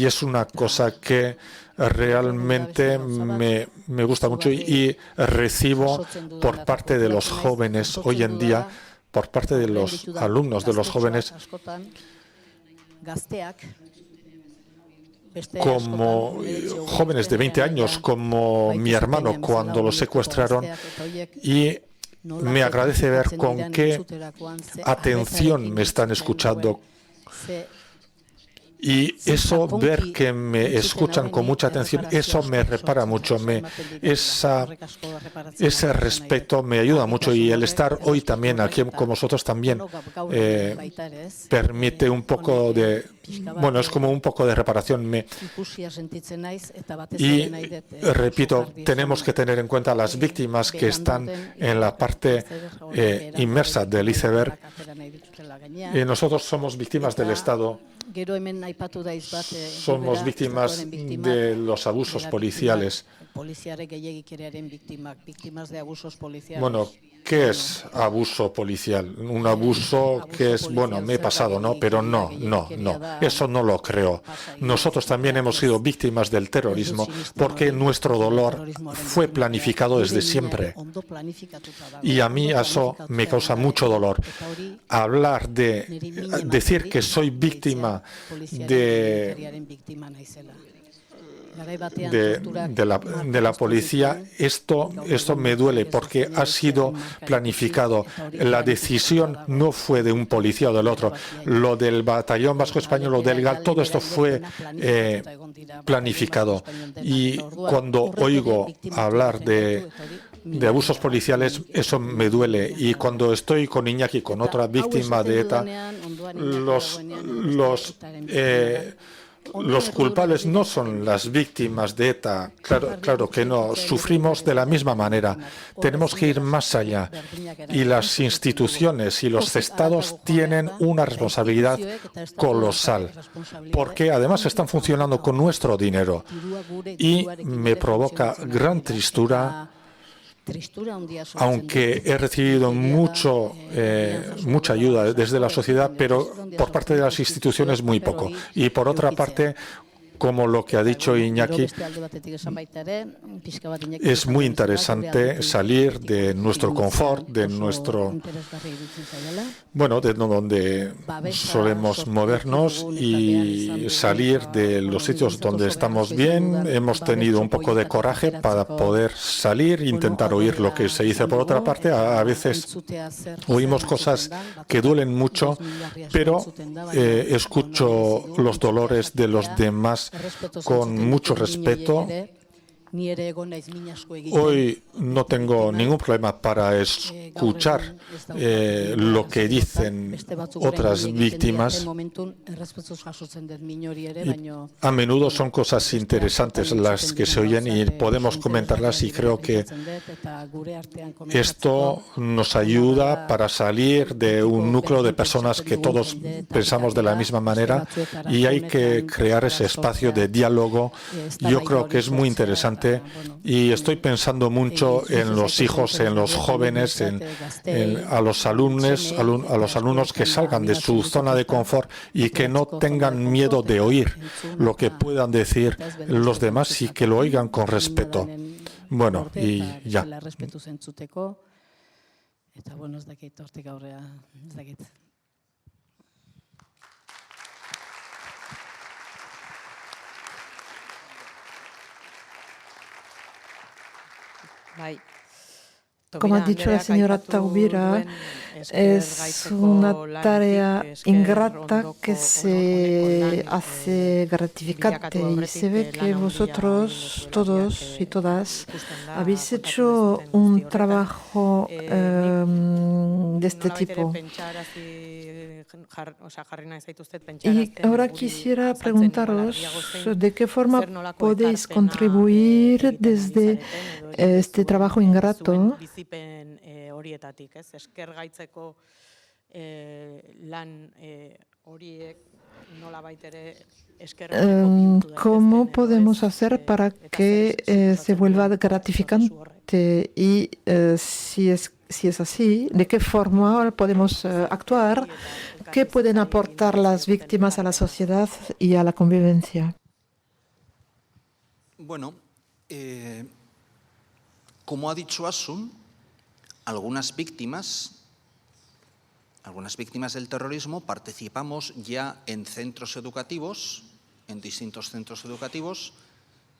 es una cosa que realmente me gusta mucho y recibo por parte de los jóvenes hoy en día, por parte de los alumnos, de los jóvenes, como jóvenes de 20 años, como mi hermano cuando lo secuestraron, y me agradece ver con qué atención me están escuchando. Y eso, ver que me escuchan con mucha atención, eso me repara mucho, ese respeto me ayuda mucho y el estar hoy también aquí con vosotros también permite un poco de, bueno, es como un poco de reparación. Y repito, tenemos que tener en cuenta a las víctimas que están en la parte inmersa del iceberg. Nosotros somos víctimas del Estado. Somos víctimas de los abusos policiales. Bueno, ¿qué es abuso policial? Un abuso que es, bueno, me he pasado, ¿no? Pero no, eso no lo creo. Nosotros también hemos sido víctimas del terrorismo porque nuestro dolor fue planificado desde siempre. Y a mí eso me causa mucho dolor. Hablar de decir que soy víctima de la policía, esto me duele porque ha sido planificado. La decisión no fue de un policía o del otro. Lo del Batallón Vasco Español o del GAL, todo esto fue planificado. Y cuando oigo hablar de abusos policiales, eso me duele. Y cuando estoy con Iñaki, con otra víctima de ETA, los culpables no son las víctimas de ETA, claro que no, sufrimos de la misma manera. Tenemos que ir más allá y las instituciones y los estados tienen una responsabilidad colosal, porque además están funcionando con nuestro dinero y me provoca gran tristura. Aunque he recibido mucha ayuda desde la sociedad, pero por parte de las instituciones muy poco. Y por otra parte, como lo que ha dicho Iñaki, es muy interesante salir de nuestro confort, de donde solemos movernos y salir de los sitios donde estamos bien. Hemos tenido un poco de coraje para poder salir, intentar oír lo que se dice. Por otra parte, a veces oímos cosas que duelen mucho, pero escucho los dolores de los demás con mucho respeto. Hoy no tengo ningún problema para escuchar lo que dicen otras víctimas. Y a menudo son cosas interesantes las que se oyen y podemos comentarlas, y creo que esto nos ayuda para salir de un núcleo de personas que todos pensamos de la misma manera, y hay que crear ese espacio de diálogo. Yo creo que es muy interesante. Y estoy pensando mucho en los hijos, en los jóvenes, a los alumnos que salgan de su zona de confort y que no tengan miedo de oír lo que puedan decir los demás y que lo oigan con respeto. Bueno, y ya. Como ha dicho la señora Taubira, es una tarea ingrata que se hace gratificante, y se ve que vosotros, todos y todas, habéis hecho un trabajo de este tipo. Y ahora quisiera preguntaros de qué forma podéis contribuir desde este trabajo ingrato ¿cómo podemos hacer para que se vuelva gratificante? Y si es así, ¿de qué forma podemos actuar? ¿Qué pueden aportar las víctimas a la sociedad y a la convivencia? Bueno, como ha dicho Asun, algunas víctimas del terrorismo participamos ya en centros educativos, en distintos centros educativos,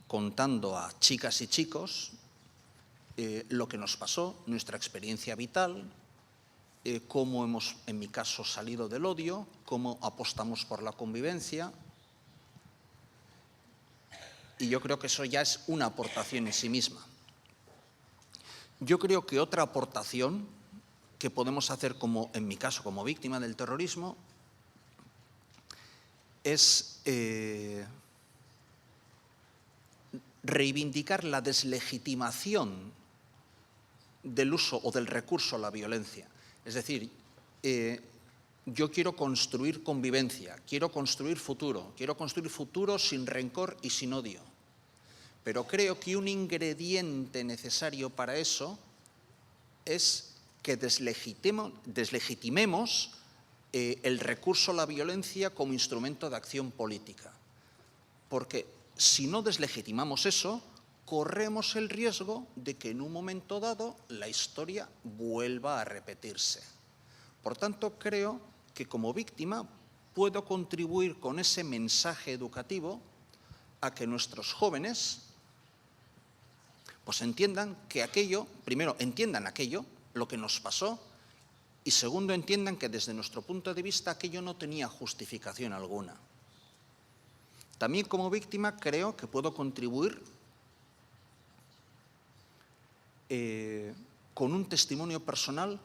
contando a chicas y chicos lo que nos pasó, nuestra experiencia vital, cómo hemos, en mi caso, salido del odio, cómo apostamos por la convivencia. Y yo creo que eso ya es una aportación en sí misma. Yo creo que otra aportación que podemos hacer, como en mi caso, como víctima del terrorismo, es reivindicar la deslegitimación del uso o del recurso a la violencia. Es decir, yo quiero construir convivencia, quiero construir futuro sin rencor y sin odio. Pero creo que un ingrediente necesario para eso es que deslegitimemos el recurso a la violencia como instrumento de acción política. Porque si no deslegitimamos eso, corremos el riesgo de que en un momento dado la historia vuelva a repetirse. Por tanto, creo que como víctima puedo contribuir con ese mensaje educativo a que nuestros jóvenes pues entiendan que aquello, primero entiendan aquello, lo que nos pasó, y segundo entiendan que desde nuestro punto de vista aquello no tenía justificación alguna. También como víctima creo que puedo contribuir con un testimonio personal,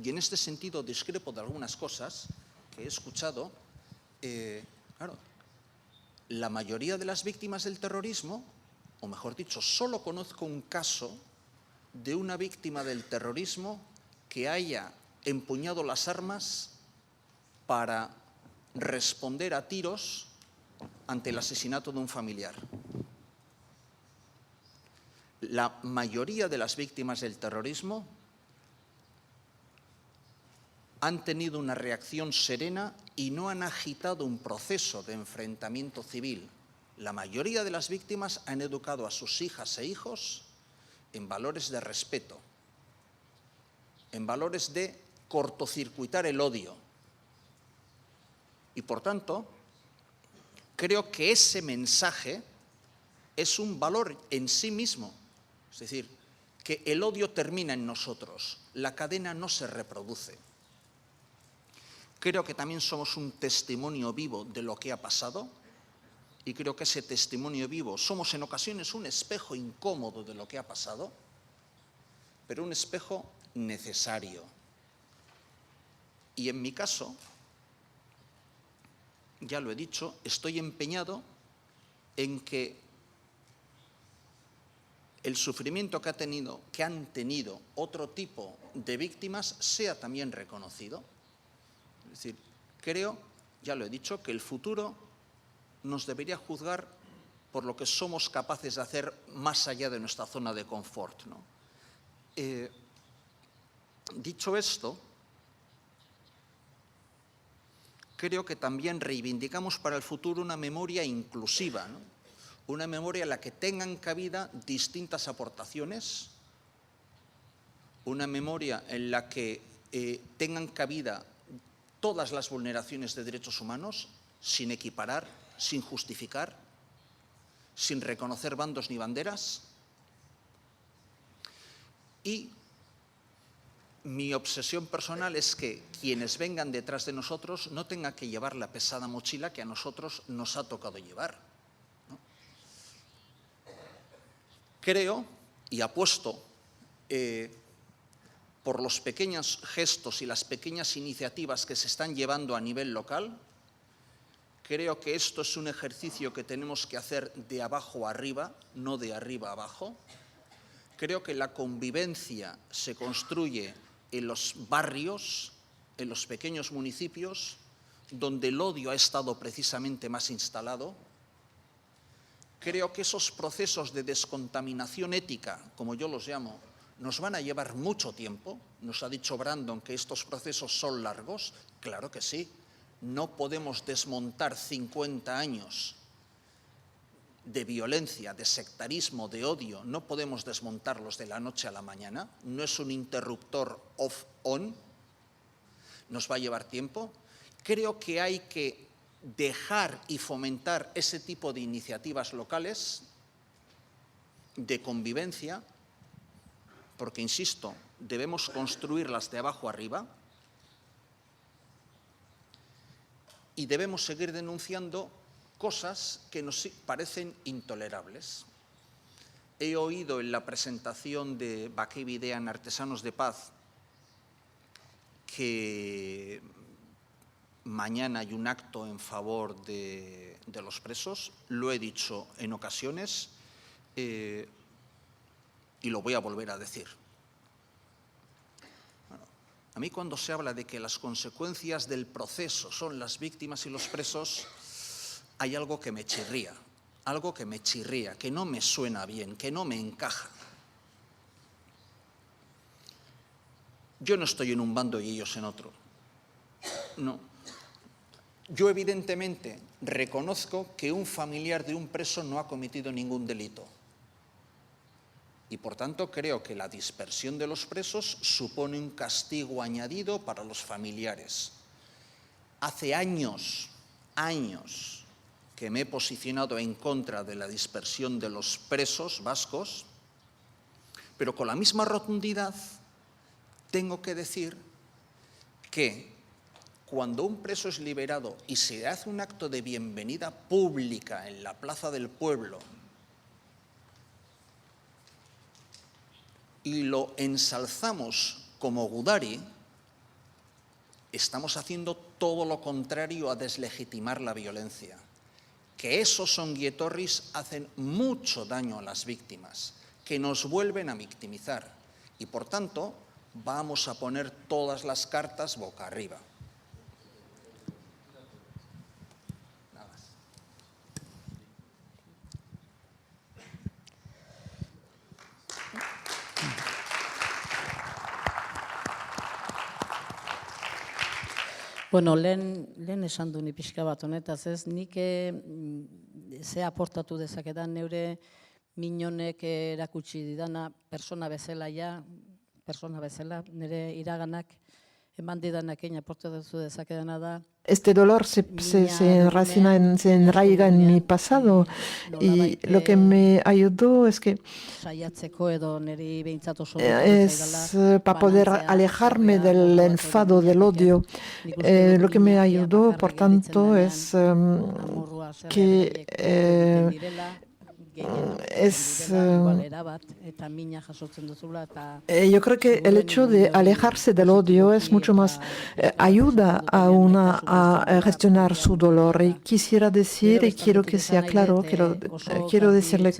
y en este sentido discrepo de algunas cosas que he escuchado. Claro, la mayoría de las víctimas del terrorismo, o mejor dicho, solo conozco un caso de una víctima del terrorismo que haya empuñado las armas para responder a tiros ante el asesinato de un familiar. La mayoría de las víctimas del terrorismo han tenido una reacción serena y no han agitado un proceso de enfrentamiento civil. La mayoría de las víctimas han educado a sus hijas e hijos en valores de respeto, en valores de cortocircuitar el odio. Y por tanto, creo que ese mensaje es un valor en sí mismo. Es decir, que el odio termina en nosotros, la cadena no se reproduce. Creo que también somos un testimonio vivo de lo que ha pasado, y creo que ese testimonio vivo somos en ocasiones un espejo incómodo de lo que ha pasado, pero un espejo necesario. Y en mi caso, ya lo he dicho, estoy empeñado en que el sufrimiento que han tenido otro tipo de víctimas sea también reconocido. Es decir, creo, ya lo he dicho, que el futuro nos debería juzgar por lo que somos capaces de hacer más allá de nuestra zona de confort, ¿no? Dicho esto, creo que también reivindicamos para el futuro una memoria inclusiva, ¿no? Una memoria en la que tengan cabida distintas aportaciones, una memoria en la que tengan cabida todas las vulneraciones de derechos humanos, sin equiparar, sin justificar, sin reconocer bandos ni banderas. Y mi obsesión personal es que quienes vengan detrás de nosotros no tengan que llevar la pesada mochila que a nosotros nos ha tocado llevar, ¿no? Creo y apuesto por los pequeños gestos y las pequeñas iniciativas que se están llevando a nivel local. Creo que esto es un ejercicio que tenemos que hacer de abajo arriba, no de arriba abajo. Creo que la convivencia se construye en los barrios, en los pequeños municipios, donde el odio ha estado precisamente más instalado. Creo que esos procesos de descontaminación ética, como yo los llamo, nos van a llevar mucho tiempo. Nos ha dicho Brandon que estos procesos son largos. Claro que sí. No podemos desmontar 50 años de violencia, de sectarismo, de odio. No podemos desmontarlos de la noche a la mañana. No es un interruptor off-on. Nos va a llevar tiempo. Creo que hay que dejar y fomentar ese tipo de iniciativas locales de convivencia, porque, insisto, debemos construirlas de abajo arriba y debemos seguir denunciando cosas que nos parecen intolerables. He oído en la presentación de Bakey Bidean Artesanos de Paz que mañana hay un acto en favor de los presos. Lo he dicho en ocasiones y lo voy a volver a decir. Bueno, a mí cuando se habla de que las consecuencias del proceso son las víctimas y los presos, hay algo que me chirría, que no me suena bien, que no me encaja. Yo no estoy en un bando y ellos en otro. No. Yo evidentemente reconozco que un familiar de un preso no ha cometido ningún delito. Y por tanto creo que la dispersión de los presos supone un castigo añadido para los familiares. Hace años que me he posicionado en contra de la dispersión de los presos vascos, pero con la misma rotundidad tengo que decir que cuando un preso es liberado y se hace un acto de bienvenida pública en la Plaza del Pueblo y lo ensalzamos como Gudari, estamos haciendo todo lo contrario a deslegitimar la violencia. Que esos ongietorris hacen mucho daño a las víctimas, que nos vuelven a victimizar y, por tanto, vamos a poner todas las cartas boca arriba. Nada más. Bueno, lehen esan du ni pixka bat honetaz, ez? Nik ze aportatu dezakedan neure minonek erakutsi didana persona bezala nire iraganak eman didanakein aportatu dezakedana da. Este dolor se enraiga en mi pasado y lo que me ayudó es que para poder alejarme del enfado, del odio. Lo que me ayudó, por tanto, es que yo creo que el hecho de alejarse del odio es mucho más, ayuda a una a gestionar su dolor. Y quisiera decir, y quiero que sea claro, quiero decirlo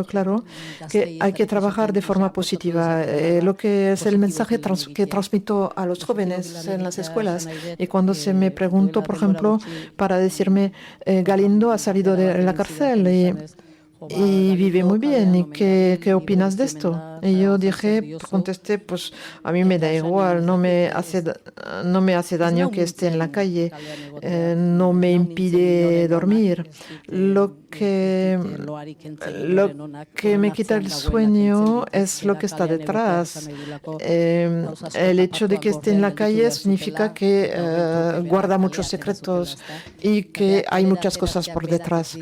claro, que hay que trabajar de forma positiva. Lo que es el mensaje que transmito a los jóvenes en las escuelas. Y cuando se me preguntó, por ejemplo, para decirme, Galindo ha salido de la cárcel y vive muy bien, ¿y qué opinas de esto? Y yo contesté, pues a mí me da igual, no me hace daño que esté en la calle, no me impide dormir. Lo que me quita el sueño es lo que está detrás. El hecho de que esté en la calle significa que guarda muchos secretos y que hay muchas cosas por detrás.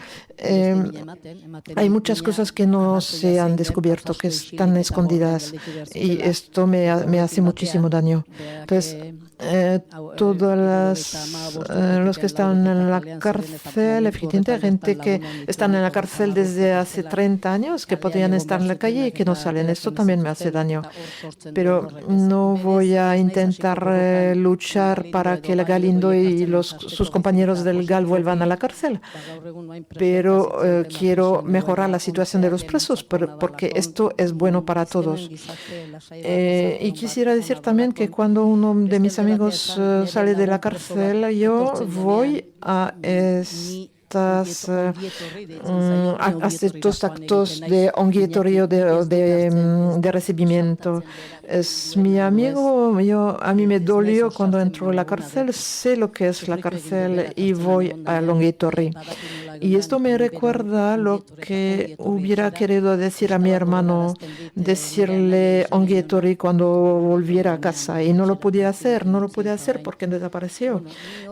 Hay muchas cosas que no se han descubierto, que están escondidas, y esto me hace muchísimo daño. Entonces, todos los que están en la cárcel, efectivamente, hay gente que están en la cárcel desde hace 30 años, que podrían estar en la calle y que no salen. Esto también me hace daño. Pero no voy a intentar luchar para que el Galindo y sus compañeros del GAL vuelvan a la cárcel. Pero quiero mejorar la situación de los presos, porque esto es bueno para todos. Y quisiera decir también que cuando uno de mis amigos sale de la cárcel, yo voy a estos actos de onguietorio, de recibimiento. Es mi amigo, a mí me dolió cuando entró en la cárcel, sé lo que es la cárcel y voy al onguietorio. Y esto me recuerda lo que hubiera querido decir a mi hermano, decirle onguietorio cuando volviera a casa, y no lo podía hacer porque desapareció.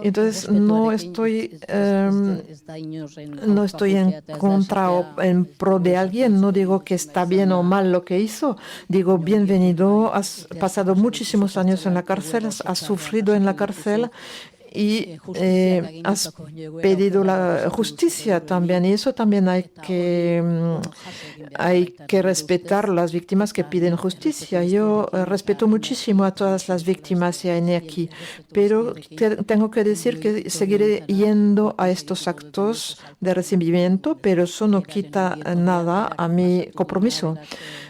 Entonces no estoy en contra o en pro de alguien, no digo que está bien o mal lo que hizo, digo bienvenido, has pasado muchísimos años en la cárcel, has sufrido en la cárcel y has pedido la justicia también, y eso también hay que respetar las víctimas que piden justicia. Yo respeto muchísimo a todas las víctimas y a aquí, pero tengo que decir que seguiré yendo a estos actos de recibimiento, pero eso no quita nada a mi compromiso.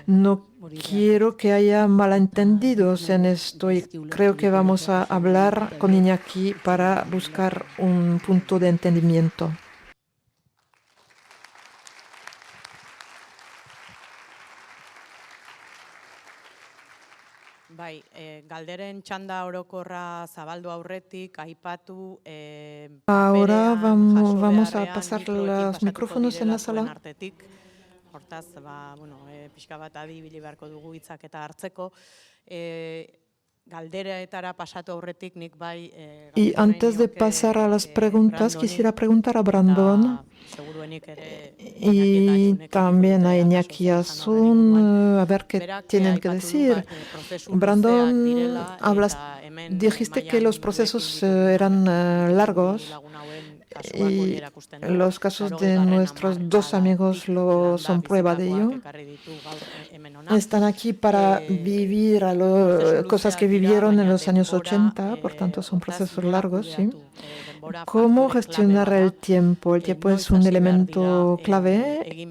No quiero que haya malentendidos en esto, y creo que vamos a hablar con Iñaki para buscar un punto de entendimiento. Bai, galderen txanda orokorra zabaldu aurretik, aipatu... Ahora vamos a pasar los micrófonos en la sala. Hortaz, pixka bat adibili beharko dugu hitzak eta hartzeko. Galderetara pasatu aurretik nik bai... Y antes de pasar a las preguntas, quisiera preguntar a Brandon y también a Iñaki Asun, a ver qué tienen que decir. Brandon, dijiste que los procesos eran largos y los casos de nuestros dos amigos son prueba de ello. Están aquí para vivir cosas que vivieron en los años 80, por tanto son procesos largos, ¿sí? ¿Cómo gestionar el tiempo? El tiempo es un elemento clave.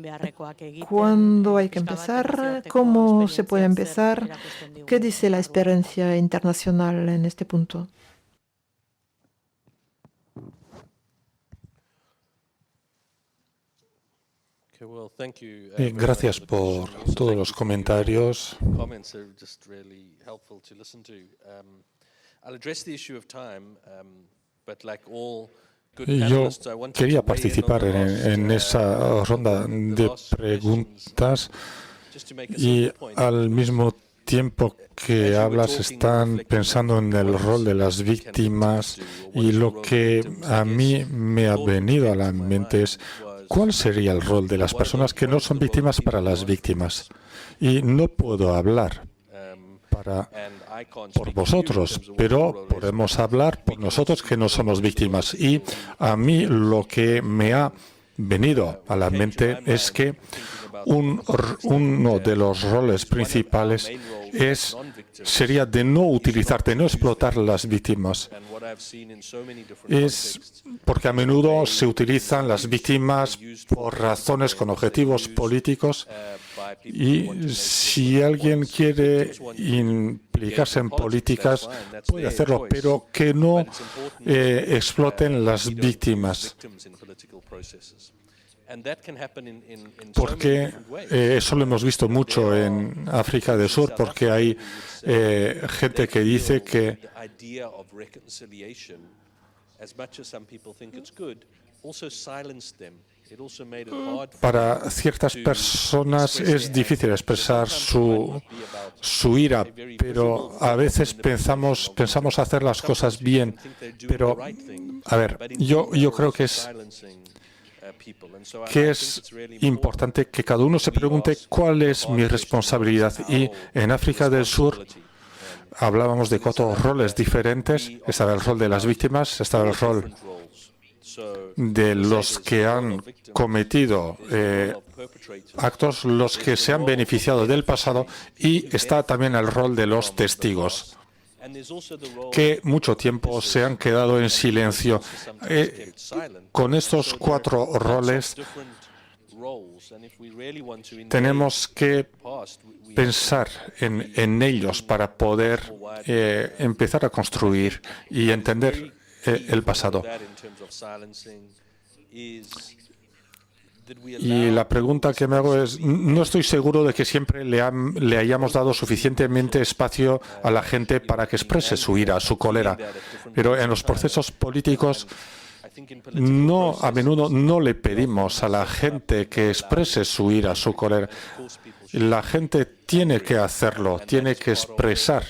¿Cuándo hay que empezar? ¿Cómo se puede empezar? ¿Qué dice la experiencia internacional en este punto? Gracias por todos los comentarios. Yo quería participar en esa ronda de preguntas y al mismo tiempo que hablas están pensando en el rol de las víctimas y lo que a mí me ha venido a la mente es ¿cuál sería el rol de las personas que no son víctimas para las víctimas? Y no puedo hablar por vosotros, pero podemos hablar por nosotros que no somos víctimas. Y a mí lo que me ha venido a la mente es que uno de los roles principales sería de no utilizar, de no explotar las víctimas. Es porque a menudo se utilizan las víctimas por razones con objetivos políticos y si alguien quiere implicarse en políticas puede hacerlo, pero que no exploten las víctimas. Porque eso lo hemos visto mucho en África del Sur, porque hay gente que dice que para ciertas personas es difícil expresar su ira, pero a veces pensamos hacer las cosas bien. Pero, a ver, yo creo que es importante que cada uno se pregunte cuál es mi responsabilidad. Y en África del Sur hablábamos de 4 roles diferentes. Estaba el rol de las víctimas, estaba el rol de los que han cometido actos, los que se han beneficiado del pasado, y está también el rol de los testigos, que mucho tiempo se han quedado en silencio. Con estos 4 roles tenemos que pensar en ellos para poder empezar a construir y entender el pasado. Y la pregunta que me hago es, no estoy seguro de que siempre le hayamos dado suficientemente espacio a la gente para que exprese su ira, su cólera. Pero en los procesos políticos, a menudo no le pedimos a la gente que exprese su ira, su cólera. La gente tiene que hacerlo, tiene que expresar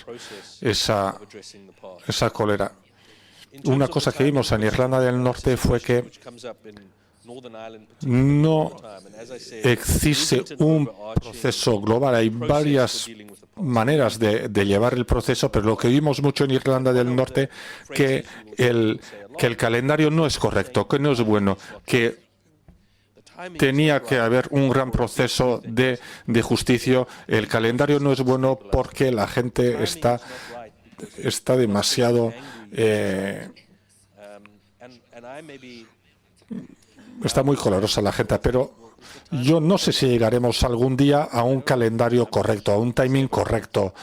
esa cólera. Una cosa que vimos en Irlanda del Norte fue que no existe un proceso global. Hay varias maneras de llevar el proceso, pero lo que vimos mucho en Irlanda del Norte que el calendario no es correcto, que no es bueno, que tenía que haber un gran proceso de justicia. El calendario no es bueno porque la gente está demasiado está muy colorosa la gente, pero yo no sé si llegaremos algún día a un calendario correcto, a un timing correcto.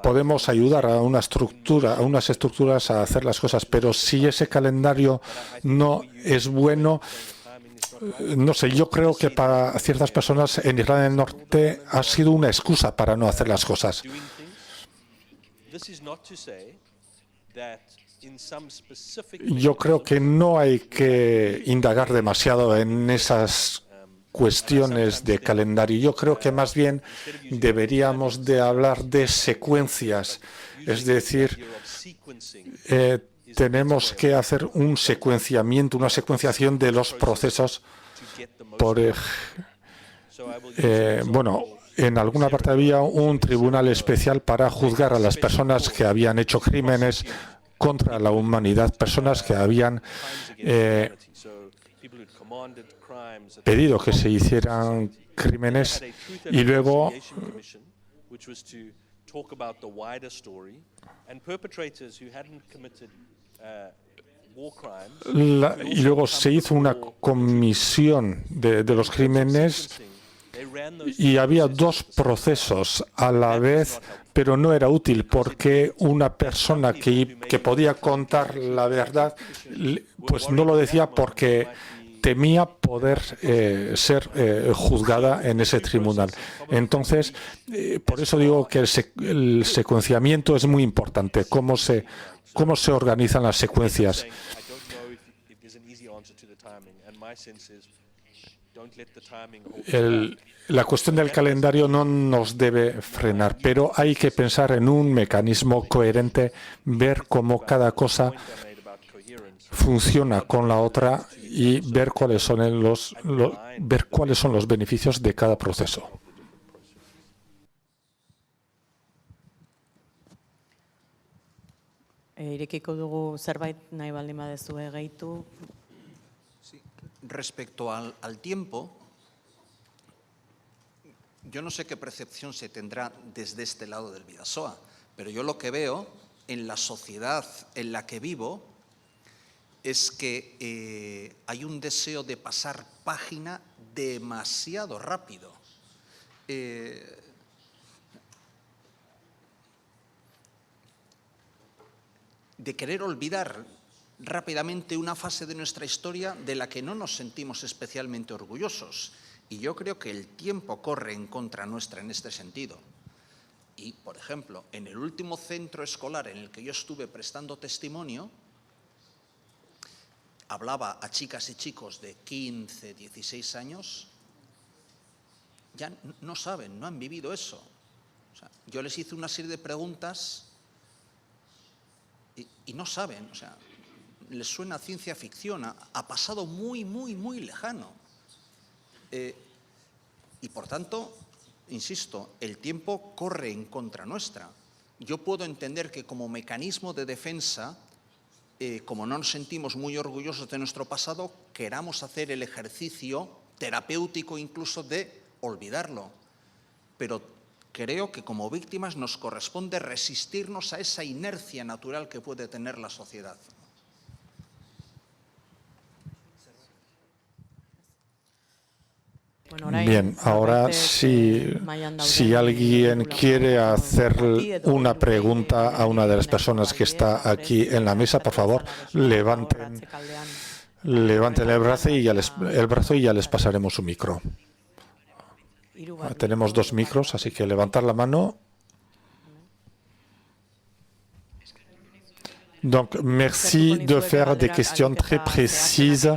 Podemos ayudar a unas estructuras a hacer las cosas, pero si ese calendario no es bueno, no sé, yo creo que para ciertas personas en Irlanda del Norte ha sido una excusa para no hacer las cosas. Yo creo que no hay que indagar demasiado en esas cuestiones de calendario. Yo creo que más bien deberíamos de hablar de secuencias, es decir, tenemos que hacer un secuenciamiento, una secuenciación de los procesos. Bueno, en alguna parte había un tribunal especial para juzgar a las personas que habían hecho crímenes contra la humanidad, personas que habían pedido que se hicieran crímenes y luego se hizo una comisión de los crímenes y había dos procesos a la vez, pero no era útil porque una persona que podía contar la verdad, pues no lo decía porque temía poder ser juzgada en ese tribunal. Entonces, por eso digo que el secuenciamiento es muy importante, cómo se organizan las secuencias. La cuestión del calendario no nos debe frenar, pero hay que pensar en un mecanismo coherente, ver cómo cada cosa funciona con la otra y ver cuáles son los beneficios de cada proceso. Irekiko dugu zerbait nahi baldin badezue gehitu. Respecto al tiempo, yo no sé qué percepción se tendrá desde este lado del Bidasoa, pero yo lo que veo en la sociedad en la que vivo es que hay un deseo de pasar página demasiado rápido. De querer olvidar rápidamente una fase de nuestra historia de la que no nos sentimos especialmente orgullosos. Y yo creo que el tiempo corre en contra nuestra en este sentido. Y, por ejemplo, en el último centro escolar en el que yo estuve prestando testimonio, hablaba a chicas y chicos de 15, 16 años, ya no saben, no han vivido eso. O sea, yo les hice una serie de preguntas y no saben, o sea, les suena ciencia ficción, ha pasado muy, muy, muy lejano. Y por tanto, insisto, el tiempo corre en contra nuestra. Yo puedo entender que como mecanismo de defensa, como no nos sentimos muy orgullosos de nuestro pasado, queramos hacer el ejercicio terapéutico incluso de olvidarlo. Pero creo que como víctimas nos corresponde resistirnos a esa inercia natural que puede tener la sociedad. Bien, ahora si alguien quiere hacer una pregunta a una de las personas que está aquí en la mesa, por favor, levanten el brazo y ya les pasaremos su micro. Tenemos 2 micros, así que levantar la mano. Donc, merci de faire des questions très précises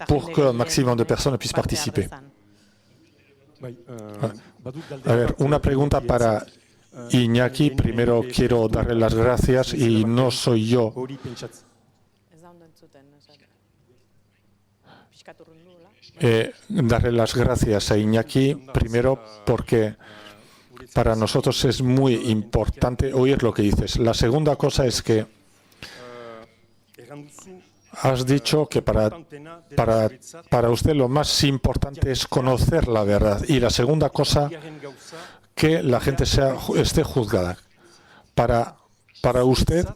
pour que un maximum de personnes puissent participer. A ver, una pregunta para Iñaki. Primero quiero darle las gracias y no soy yo. Darle las gracias a Iñaki primero porque para nosotros es muy importante oír lo que dices. La segunda cosa es que has dicho que para usted lo más importante es conocer la verdad. Y la segunda cosa, que la gente esté juzgada. Para usted,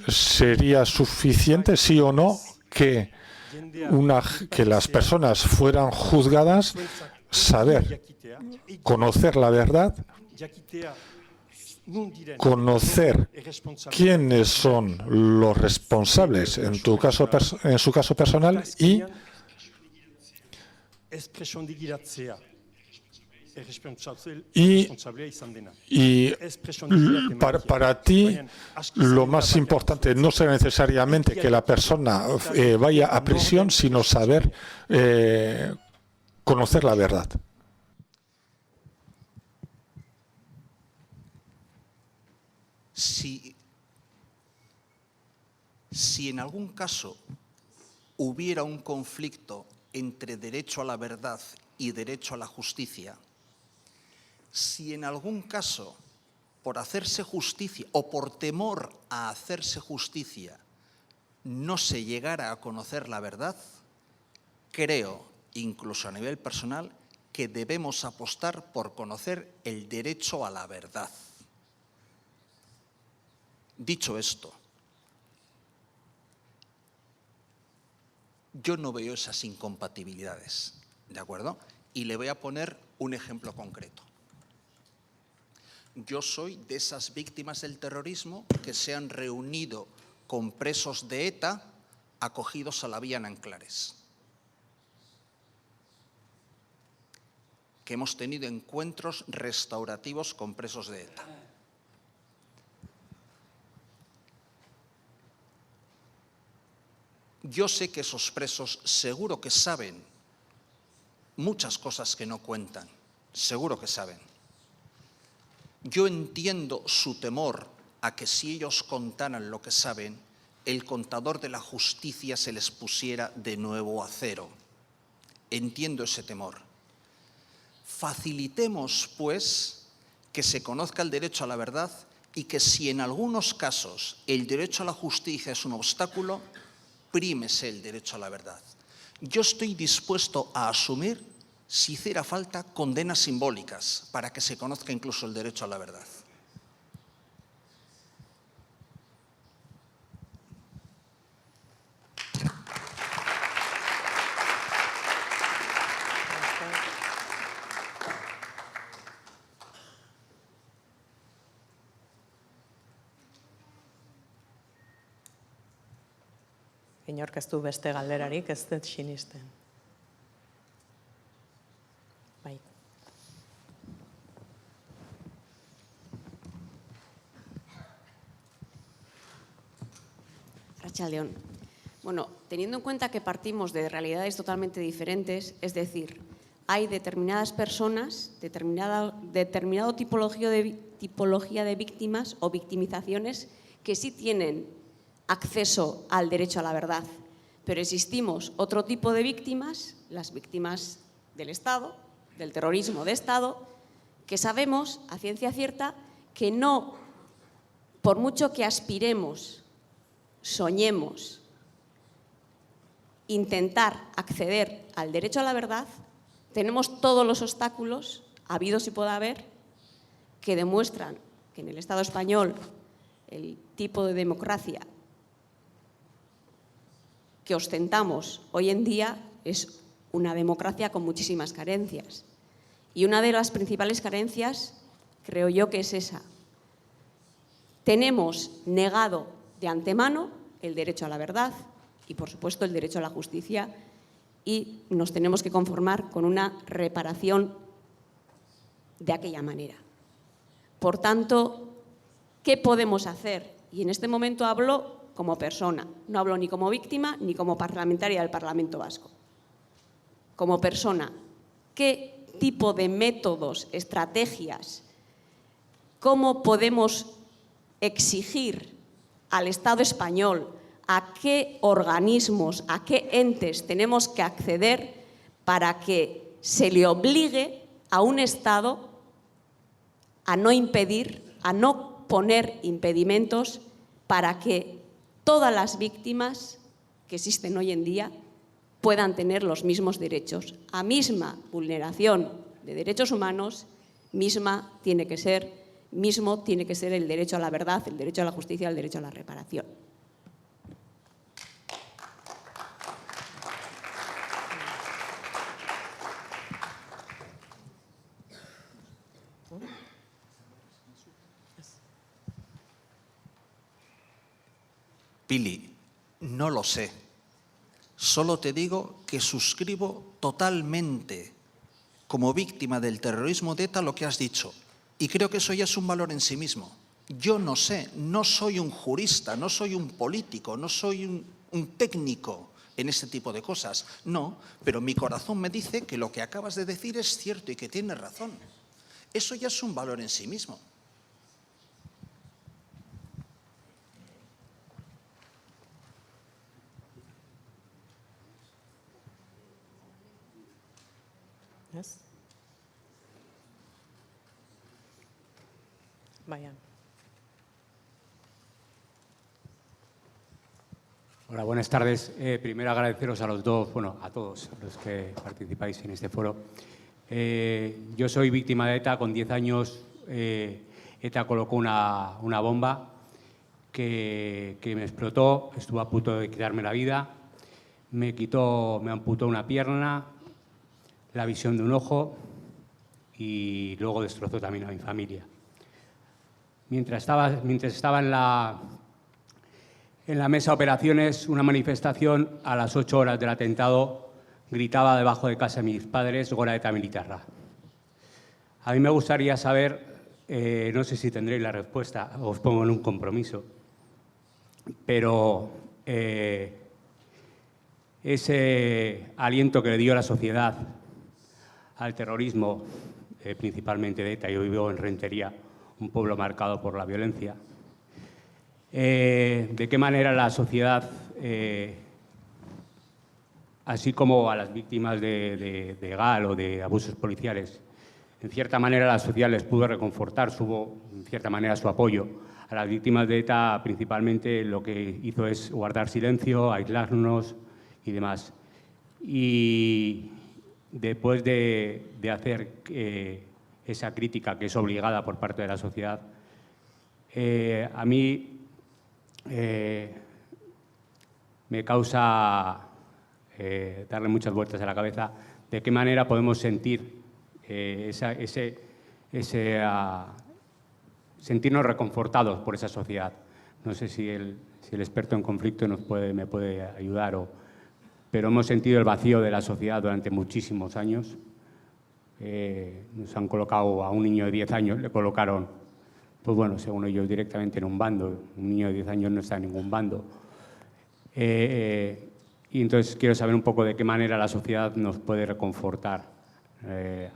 ¿sería suficiente, sí o no, que las personas fueran juzgadas, saber, conocer la verdad, conocer quiénes son los responsables en su caso personal y para ti lo más importante no será necesariamente que la persona vaya a prisión, sino saber conocer la verdad. Si en algún caso hubiera un conflicto entre derecho a la verdad y derecho a la justicia, si en algún caso, por hacerse justicia o por temor a hacerse justicia, no se llegara a conocer la verdad, creo, incluso a nivel personal, que debemos apostar por conocer el derecho a la verdad. Dicho esto, yo no veo esas incompatibilidades, ¿de acuerdo? Y le voy a poner un ejemplo concreto. Yo soy de esas víctimas del terrorismo que se han reunido con presos de ETA acogidos a la vía en Anclares, que hemos tenido encuentros restaurativos con presos de ETA. Yo sé que esos presos seguro que saben muchas cosas que no cuentan, seguro que saben. Yo entiendo su temor a que si ellos contaran lo que saben, el contador de la justicia se les pusiera de nuevo a cero. Entiendo ese temor. Facilitemos, pues, que se conozca el derecho a la verdad y que si en algunos casos el derecho a la justicia es un obstáculo, prímese el derecho a la verdad. Yo estoy dispuesto a asumir, si hiciera falta, condenas simbólicas para que se conozca incluso el derecho a la verdad. Inork ez du beste galderarik, ez dut sinisten. Bai. Arratsalde on. Bueno, teniendo en cuenta que partimos de realidades totalmente diferentes, es decir, hay determinadas personas, determinado tipología de víctimas o victimizaciones que sí tienen acceso al derecho a la verdad, pero existimos otro tipo de víctimas, las víctimas del Estado, del terrorismo de Estado, que sabemos a ciencia cierta que no, por mucho que aspiremos, soñemos, intentar acceder al derecho a la verdad, tenemos todos los obstáculos, habidos y pueda haber, que demuestran que en el Estado español el tipo de democracia que ostentamos hoy en día es una democracia con muchísimas carencias. Y una de las principales carencias, creo yo, que es esa. Tenemos negado de antemano el derecho a la verdad y, por supuesto, el derecho a la justicia, y nos tenemos que conformar con una reparación de aquella manera. Por tanto, ¿qué podemos hacer? Y en este momento hablo como persona, no hablo ni como víctima ni como parlamentaria del Parlamento Vasco. Como persona, ¿qué tipo de métodos, estrategias, cómo podemos exigir al Estado español, a qué organismos, a qué entes tenemos que acceder para que se le obligue a un Estado a no impedir, a no poner impedimentos para que todas las víctimas que existen hoy en día puedan tener los mismos derechos? A misma vulneración de derechos humanos, mismo tiene que ser el derecho a la verdad, el derecho a la justicia, el derecho a la reparación. Pili, no lo sé. Solo te digo que suscribo totalmente como víctima del terrorismo de ETA lo que has dicho. Y creo que eso ya es un valor en sí mismo. Yo no sé, no soy un jurista, no soy un político, no soy un técnico, en este tipo de cosas. No, pero mi corazón me dice que lo que acabas de decir es cierto y que tienes razón. Eso ya es un valor en sí mismo. Yes. Vayan. Hola, buenas tardes. Primero agradeceros a los dos, a todos los que participáis en este foro. Yo soy víctima de ETA. Con 10 años ETA colocó una bomba que me explotó, estuvo a punto de quitarme la vida, me amputó una pierna, la visión de un ojo y luego destrozó también a mi familia. Mientras estaba en la mesa de operaciones, una manifestación a las 8 horas del atentado gritaba debajo de casa de mis padres, Gora eta militarra. A mí me gustaría saber, no sé si tendréis la respuesta, os pongo en un compromiso, pero ese aliento que le dio la sociedad al terrorismo, principalmente de ETA, yo vivo en Rentería, un pueblo marcado por la violencia. ¿De qué manera la sociedad, así como a las víctimas de GAL o de abusos policiales, en cierta manera la sociedad les pudo reconfortar, hubo en cierta manera su apoyo? A las víctimas de ETA principalmente lo que hizo es guardar silencio, aislarnos y demás. Y después de hacer esa crítica que es obligada por parte de la sociedad, a mí me causa darle muchas vueltas a la cabeza de qué manera podemos sentir sentirnos reconfortados por esa sociedad. No sé si el experto en conflicto me puede ayudar, pero hemos sentido el vacío de la sociedad durante muchísimos años. Nos han colocado a un niño de 10 años, le colocaron, pues bueno, según ellos, directamente en un bando. Un niño de 10 años no está en ningún bando. Y entonces quiero saber un poco de qué manera la sociedad nos puede reconfortar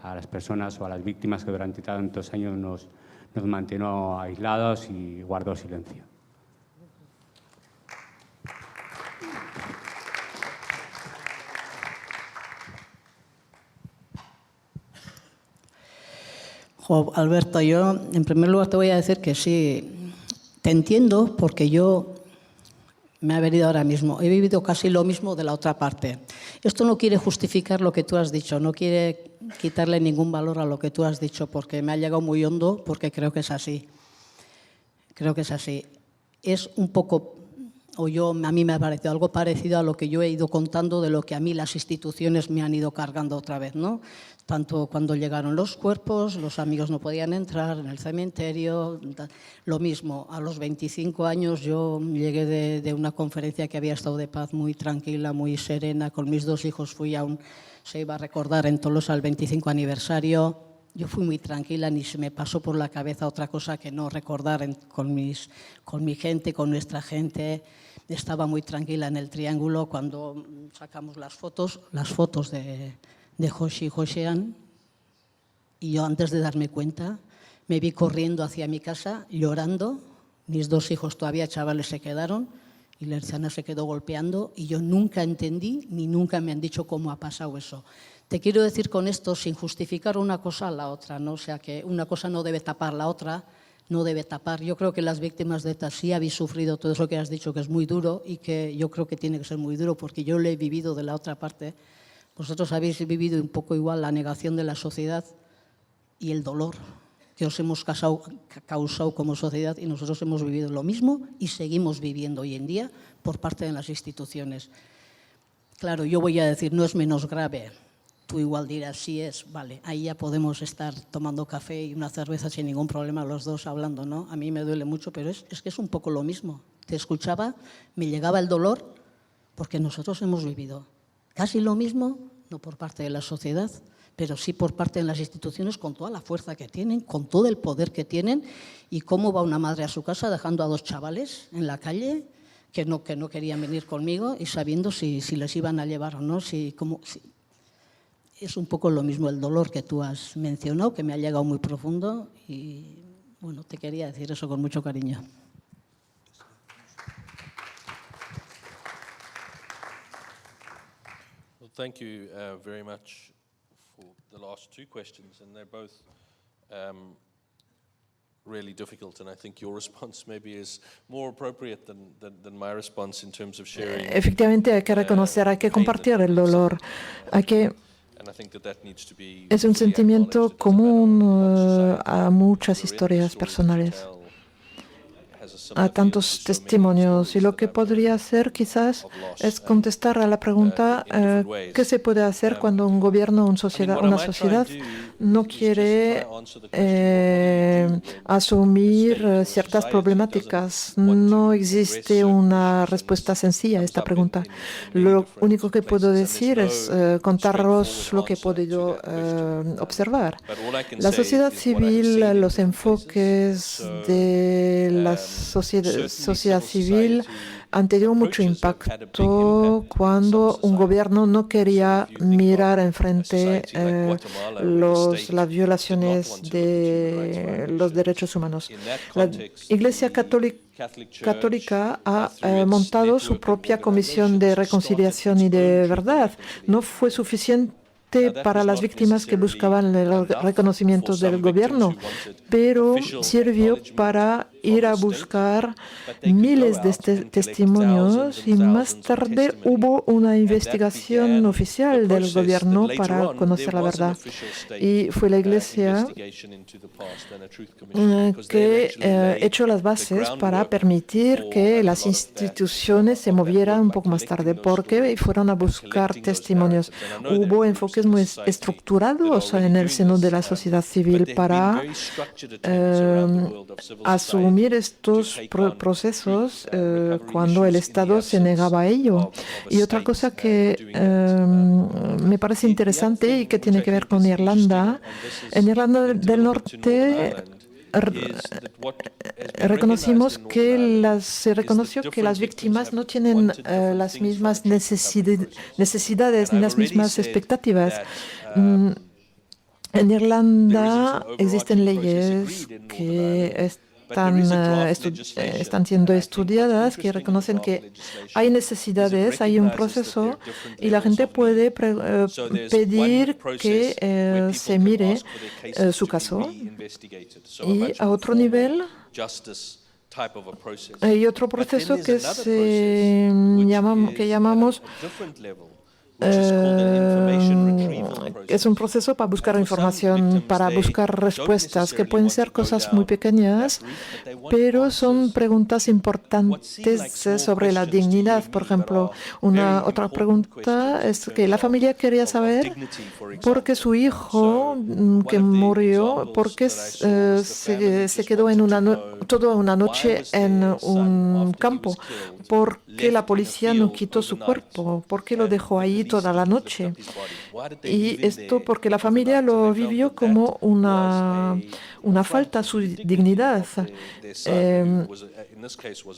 a las personas o a las víctimas que durante tantos años nos mantuvo aislados y guardó silencio. Alberto, yo en primer lugar te voy a decir que sí, te entiendo, porque yo me ha venido ahora mismo. He vivido casi lo mismo de la otra parte. Esto no quiere justificar lo que tú has dicho, no quiere quitarle ningún valor a lo que tú has dicho, porque me ha llegado muy hondo, porque creo que es así. Creo que es así. Es un poco, a mí me ha parecido algo parecido a lo que yo he ido contando de lo que a mí las instituciones me han ido cargando otra vez, ¿no? Tanto cuando llegaron los cuerpos, los amigos no podían entrar en el cementerio, lo mismo. A los 25 años yo llegué de una conferencia que había estado de paz muy tranquila, muy serena, con mis 2 hijos se iba a recordar en Tolosa el 25 aniversario. Yo fui muy tranquila, ni se me pasó por la cabeza otra cosa que no recordar con mi gente, con nuestra gente. Estaba muy tranquila en el Triángulo cuando sacamos las fotos de Joshi y Joshean, y yo, antes de darme cuenta, me vi corriendo hacia mi casa, llorando. Mis 2 hijos todavía chavales se quedaron y la hermana se quedó golpeando, y yo nunca entendí ni nunca me han dicho cómo ha pasado eso. Te quiero decir con esto, sin justificar una cosa a la otra, ¿no? O sea, que una cosa no debe tapar la otra, no debe tapar. Yo creo que las víctimas de ETA sí habéis sufrido todo eso que has dicho, que es muy duro, y que yo creo que tiene que ser muy duro, porque yo lo he vivido de la otra parte. Vosotros habéis vivido un poco igual la negación de la sociedad y el dolor que os hemos causado como sociedad, y nosotros hemos vivido lo mismo y seguimos viviendo hoy en día por parte de las instituciones. Claro, yo voy a decir, no es menos grave. Tú igual dirás, sí es, vale, ahí ya podemos estar tomando café y una cerveza sin ningún problema, los dos hablando, ¿no? A mí me duele mucho, pero es que es un poco lo mismo. Te escuchaba, me llegaba el dolor, porque nosotros hemos vivido casi lo mismo, no por parte de la sociedad, pero sí por parte de las instituciones, con toda la fuerza que tienen, con todo el poder que tienen. Y cómo va una madre a su casa dejando a 2 chavales en la calle, que no querían venir conmigo y sabiendo si les iban a llevar o no. Es un poco lo mismo el dolor que tú has mencionado, que me ha llegado muy profundo y bueno, te quería decir eso con mucho cariño. Well, thank you very much for the last two questions, and they're both really difficult, and I think your response maybe is more appropriate than my response in terms of sharing. Efectivamente, hay que reconocer, hay que compartir el dolor, es un sentimiento común a muchas historias personales, a tantos testimonios, y lo que podría hacer quizás es contestar a la pregunta ¿qué se puede hacer cuando un gobierno o una sociedad no quiere asumir ciertas problemáticas? No existe una respuesta sencilla a esta pregunta. Lo único que puedo decir es contaros lo que he podido observar. La sociedad civil, los enfoques de la sociedad civil han tenido mucho impacto cuando un gobierno no quería mirar enfrente las violaciones de los derechos humanos. La Iglesia Católica ha montado su propia comisión de reconciliación y de verdad. No fue suficiente para las víctimas que buscaban el reconocimiento del gobierno, pero sirvió para ir a buscar miles de testimonios y más tarde hubo una investigación oficial del gobierno para conocer la verdad. Y fue la Iglesia que echó las bases para permitir que las instituciones se movieran un poco más tarde, porque fueron a buscar testimonios. Hubo enfoques muy estructurados en el seno de la sociedad civil para asumir estos procesos cuando el Estado se negaba a ello. Y otra cosa que me parece interesante y que tiene que ver con Irlanda, en Irlanda del Norte se reconoció que las víctimas no tienen las mismas necesidades ni las mismas expectativas. En Irlanda existen leyes que están siendo estudiadas, que reconocen que hay necesidades, hay un proceso y la gente puede pedir que se mire su caso. Y a otro nivel hay otro proceso que llamamos es un proceso para buscar información, para buscar respuestas, que pueden ser cosas muy pequeñas, pero son preguntas importantes sobre la dignidad. Por ejemplo, otra pregunta es que la familia quería saber por qué su hijo que murió, por qué se quedó toda una noche en un campo, por qué la policía no quitó su cuerpo, por qué lo dejó ahí toda la noche. Y esto porque la familia lo vivió como una falta a su dignidad.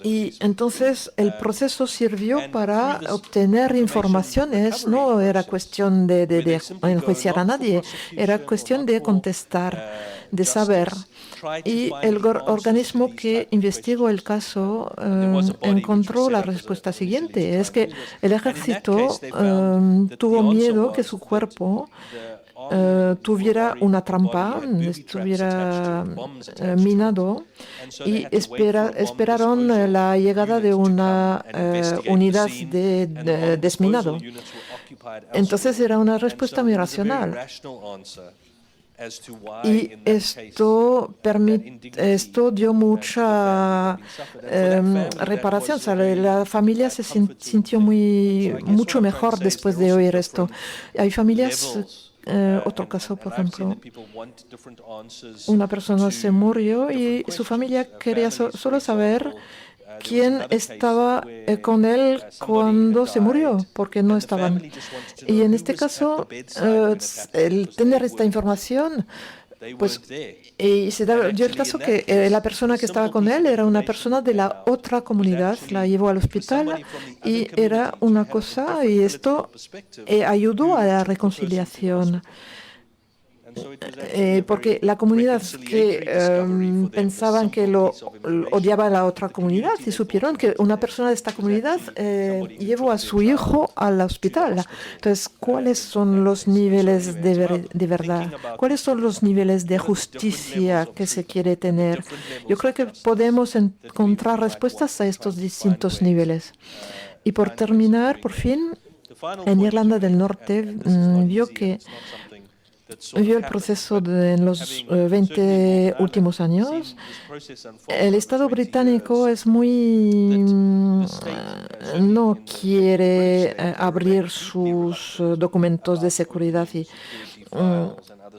Y entonces el proceso sirvió para obtener informaciones. No era cuestión de enjuiciar a nadie, era cuestión de contestar, de saber. Y el organismo que investigó el caso encontró la respuesta siguiente: es que el ejército tuvo miedo que su cuerpo tuviera una trampa, estuviera minado, y esperaron la llegada de una unidad de desminado. Entonces era una respuesta muy racional. Y esto dio mucha reparación. O sea, la familia se sintió mucho mejor después de oír esto. Hay familias, otro caso, por ejemplo, una persona se murió y su familia quería solo saber quién estaba con él cuando se murió, porque no estaban. Y en este caso, el tener esta información Pues, y se dio el caso que la persona que estaba con él era una persona de la otra comunidad, la llevó al hospital y era una cosa, y esto ayudó a la reconciliación. Porque la comunidad que pensaban que lo odiaba a la otra comunidad y supieron que una persona de esta comunidad llevó a su hijo al hospital. Entonces, ¿cuáles son los niveles de verdad? ¿Cuáles son los niveles de justicia que se quiere tener? Yo creo que podemos encontrar respuestas a estos distintos niveles. Y por terminar, por fin, en Irlanda del Norte vio el proceso en los 20 últimos años. El Estado británico es no quiere abrir sus documentos de seguridad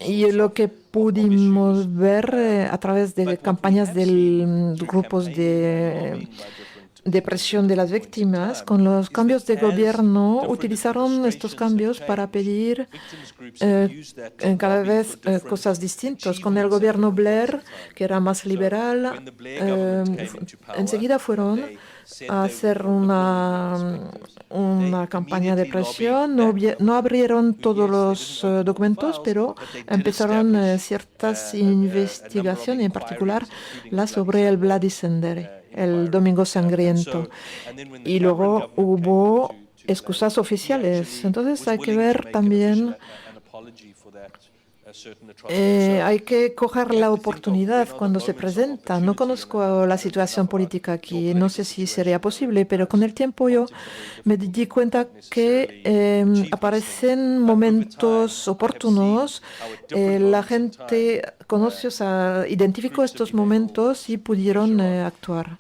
y lo que pudimos ver a través de campañas de grupos de presión de las víctimas, con los cambios de gobierno, utilizaron estos cambios para pedir cada vez cosas distintas. Con el gobierno Blair, que era más liberal, enseguida fueron a hacer una campaña de presión. No abrieron todos los documentos, pero empezaron ciertas investigaciones, en particular la sobre el Bloody Sunday, el Domingo Sangriento. Y luego hubo excusas oficiales. Entonces hay que ver también, hay que coger la oportunidad cuando se presenta. No conozco la situación política aquí, no sé si sería posible, pero con el tiempo yo me di cuenta que aparecen momentos oportunos. La gente identificó estos momentos y pudieron actuar.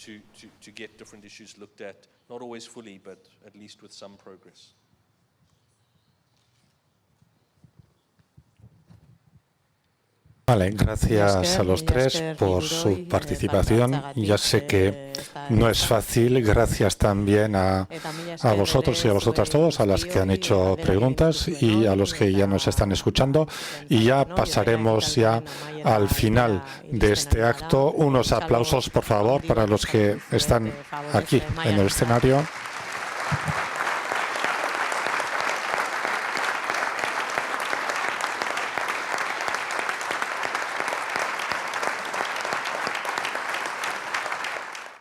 Vale, gracias a los tres por su participación. Ya sé que no es fácil. Gracias también a vosotros y a vosotras todos, a las que han hecho preguntas y a los que ya nos están escuchando. Y ya pasaremos al final de este acto. Unos aplausos, por favor, para los que están aquí en el escenario.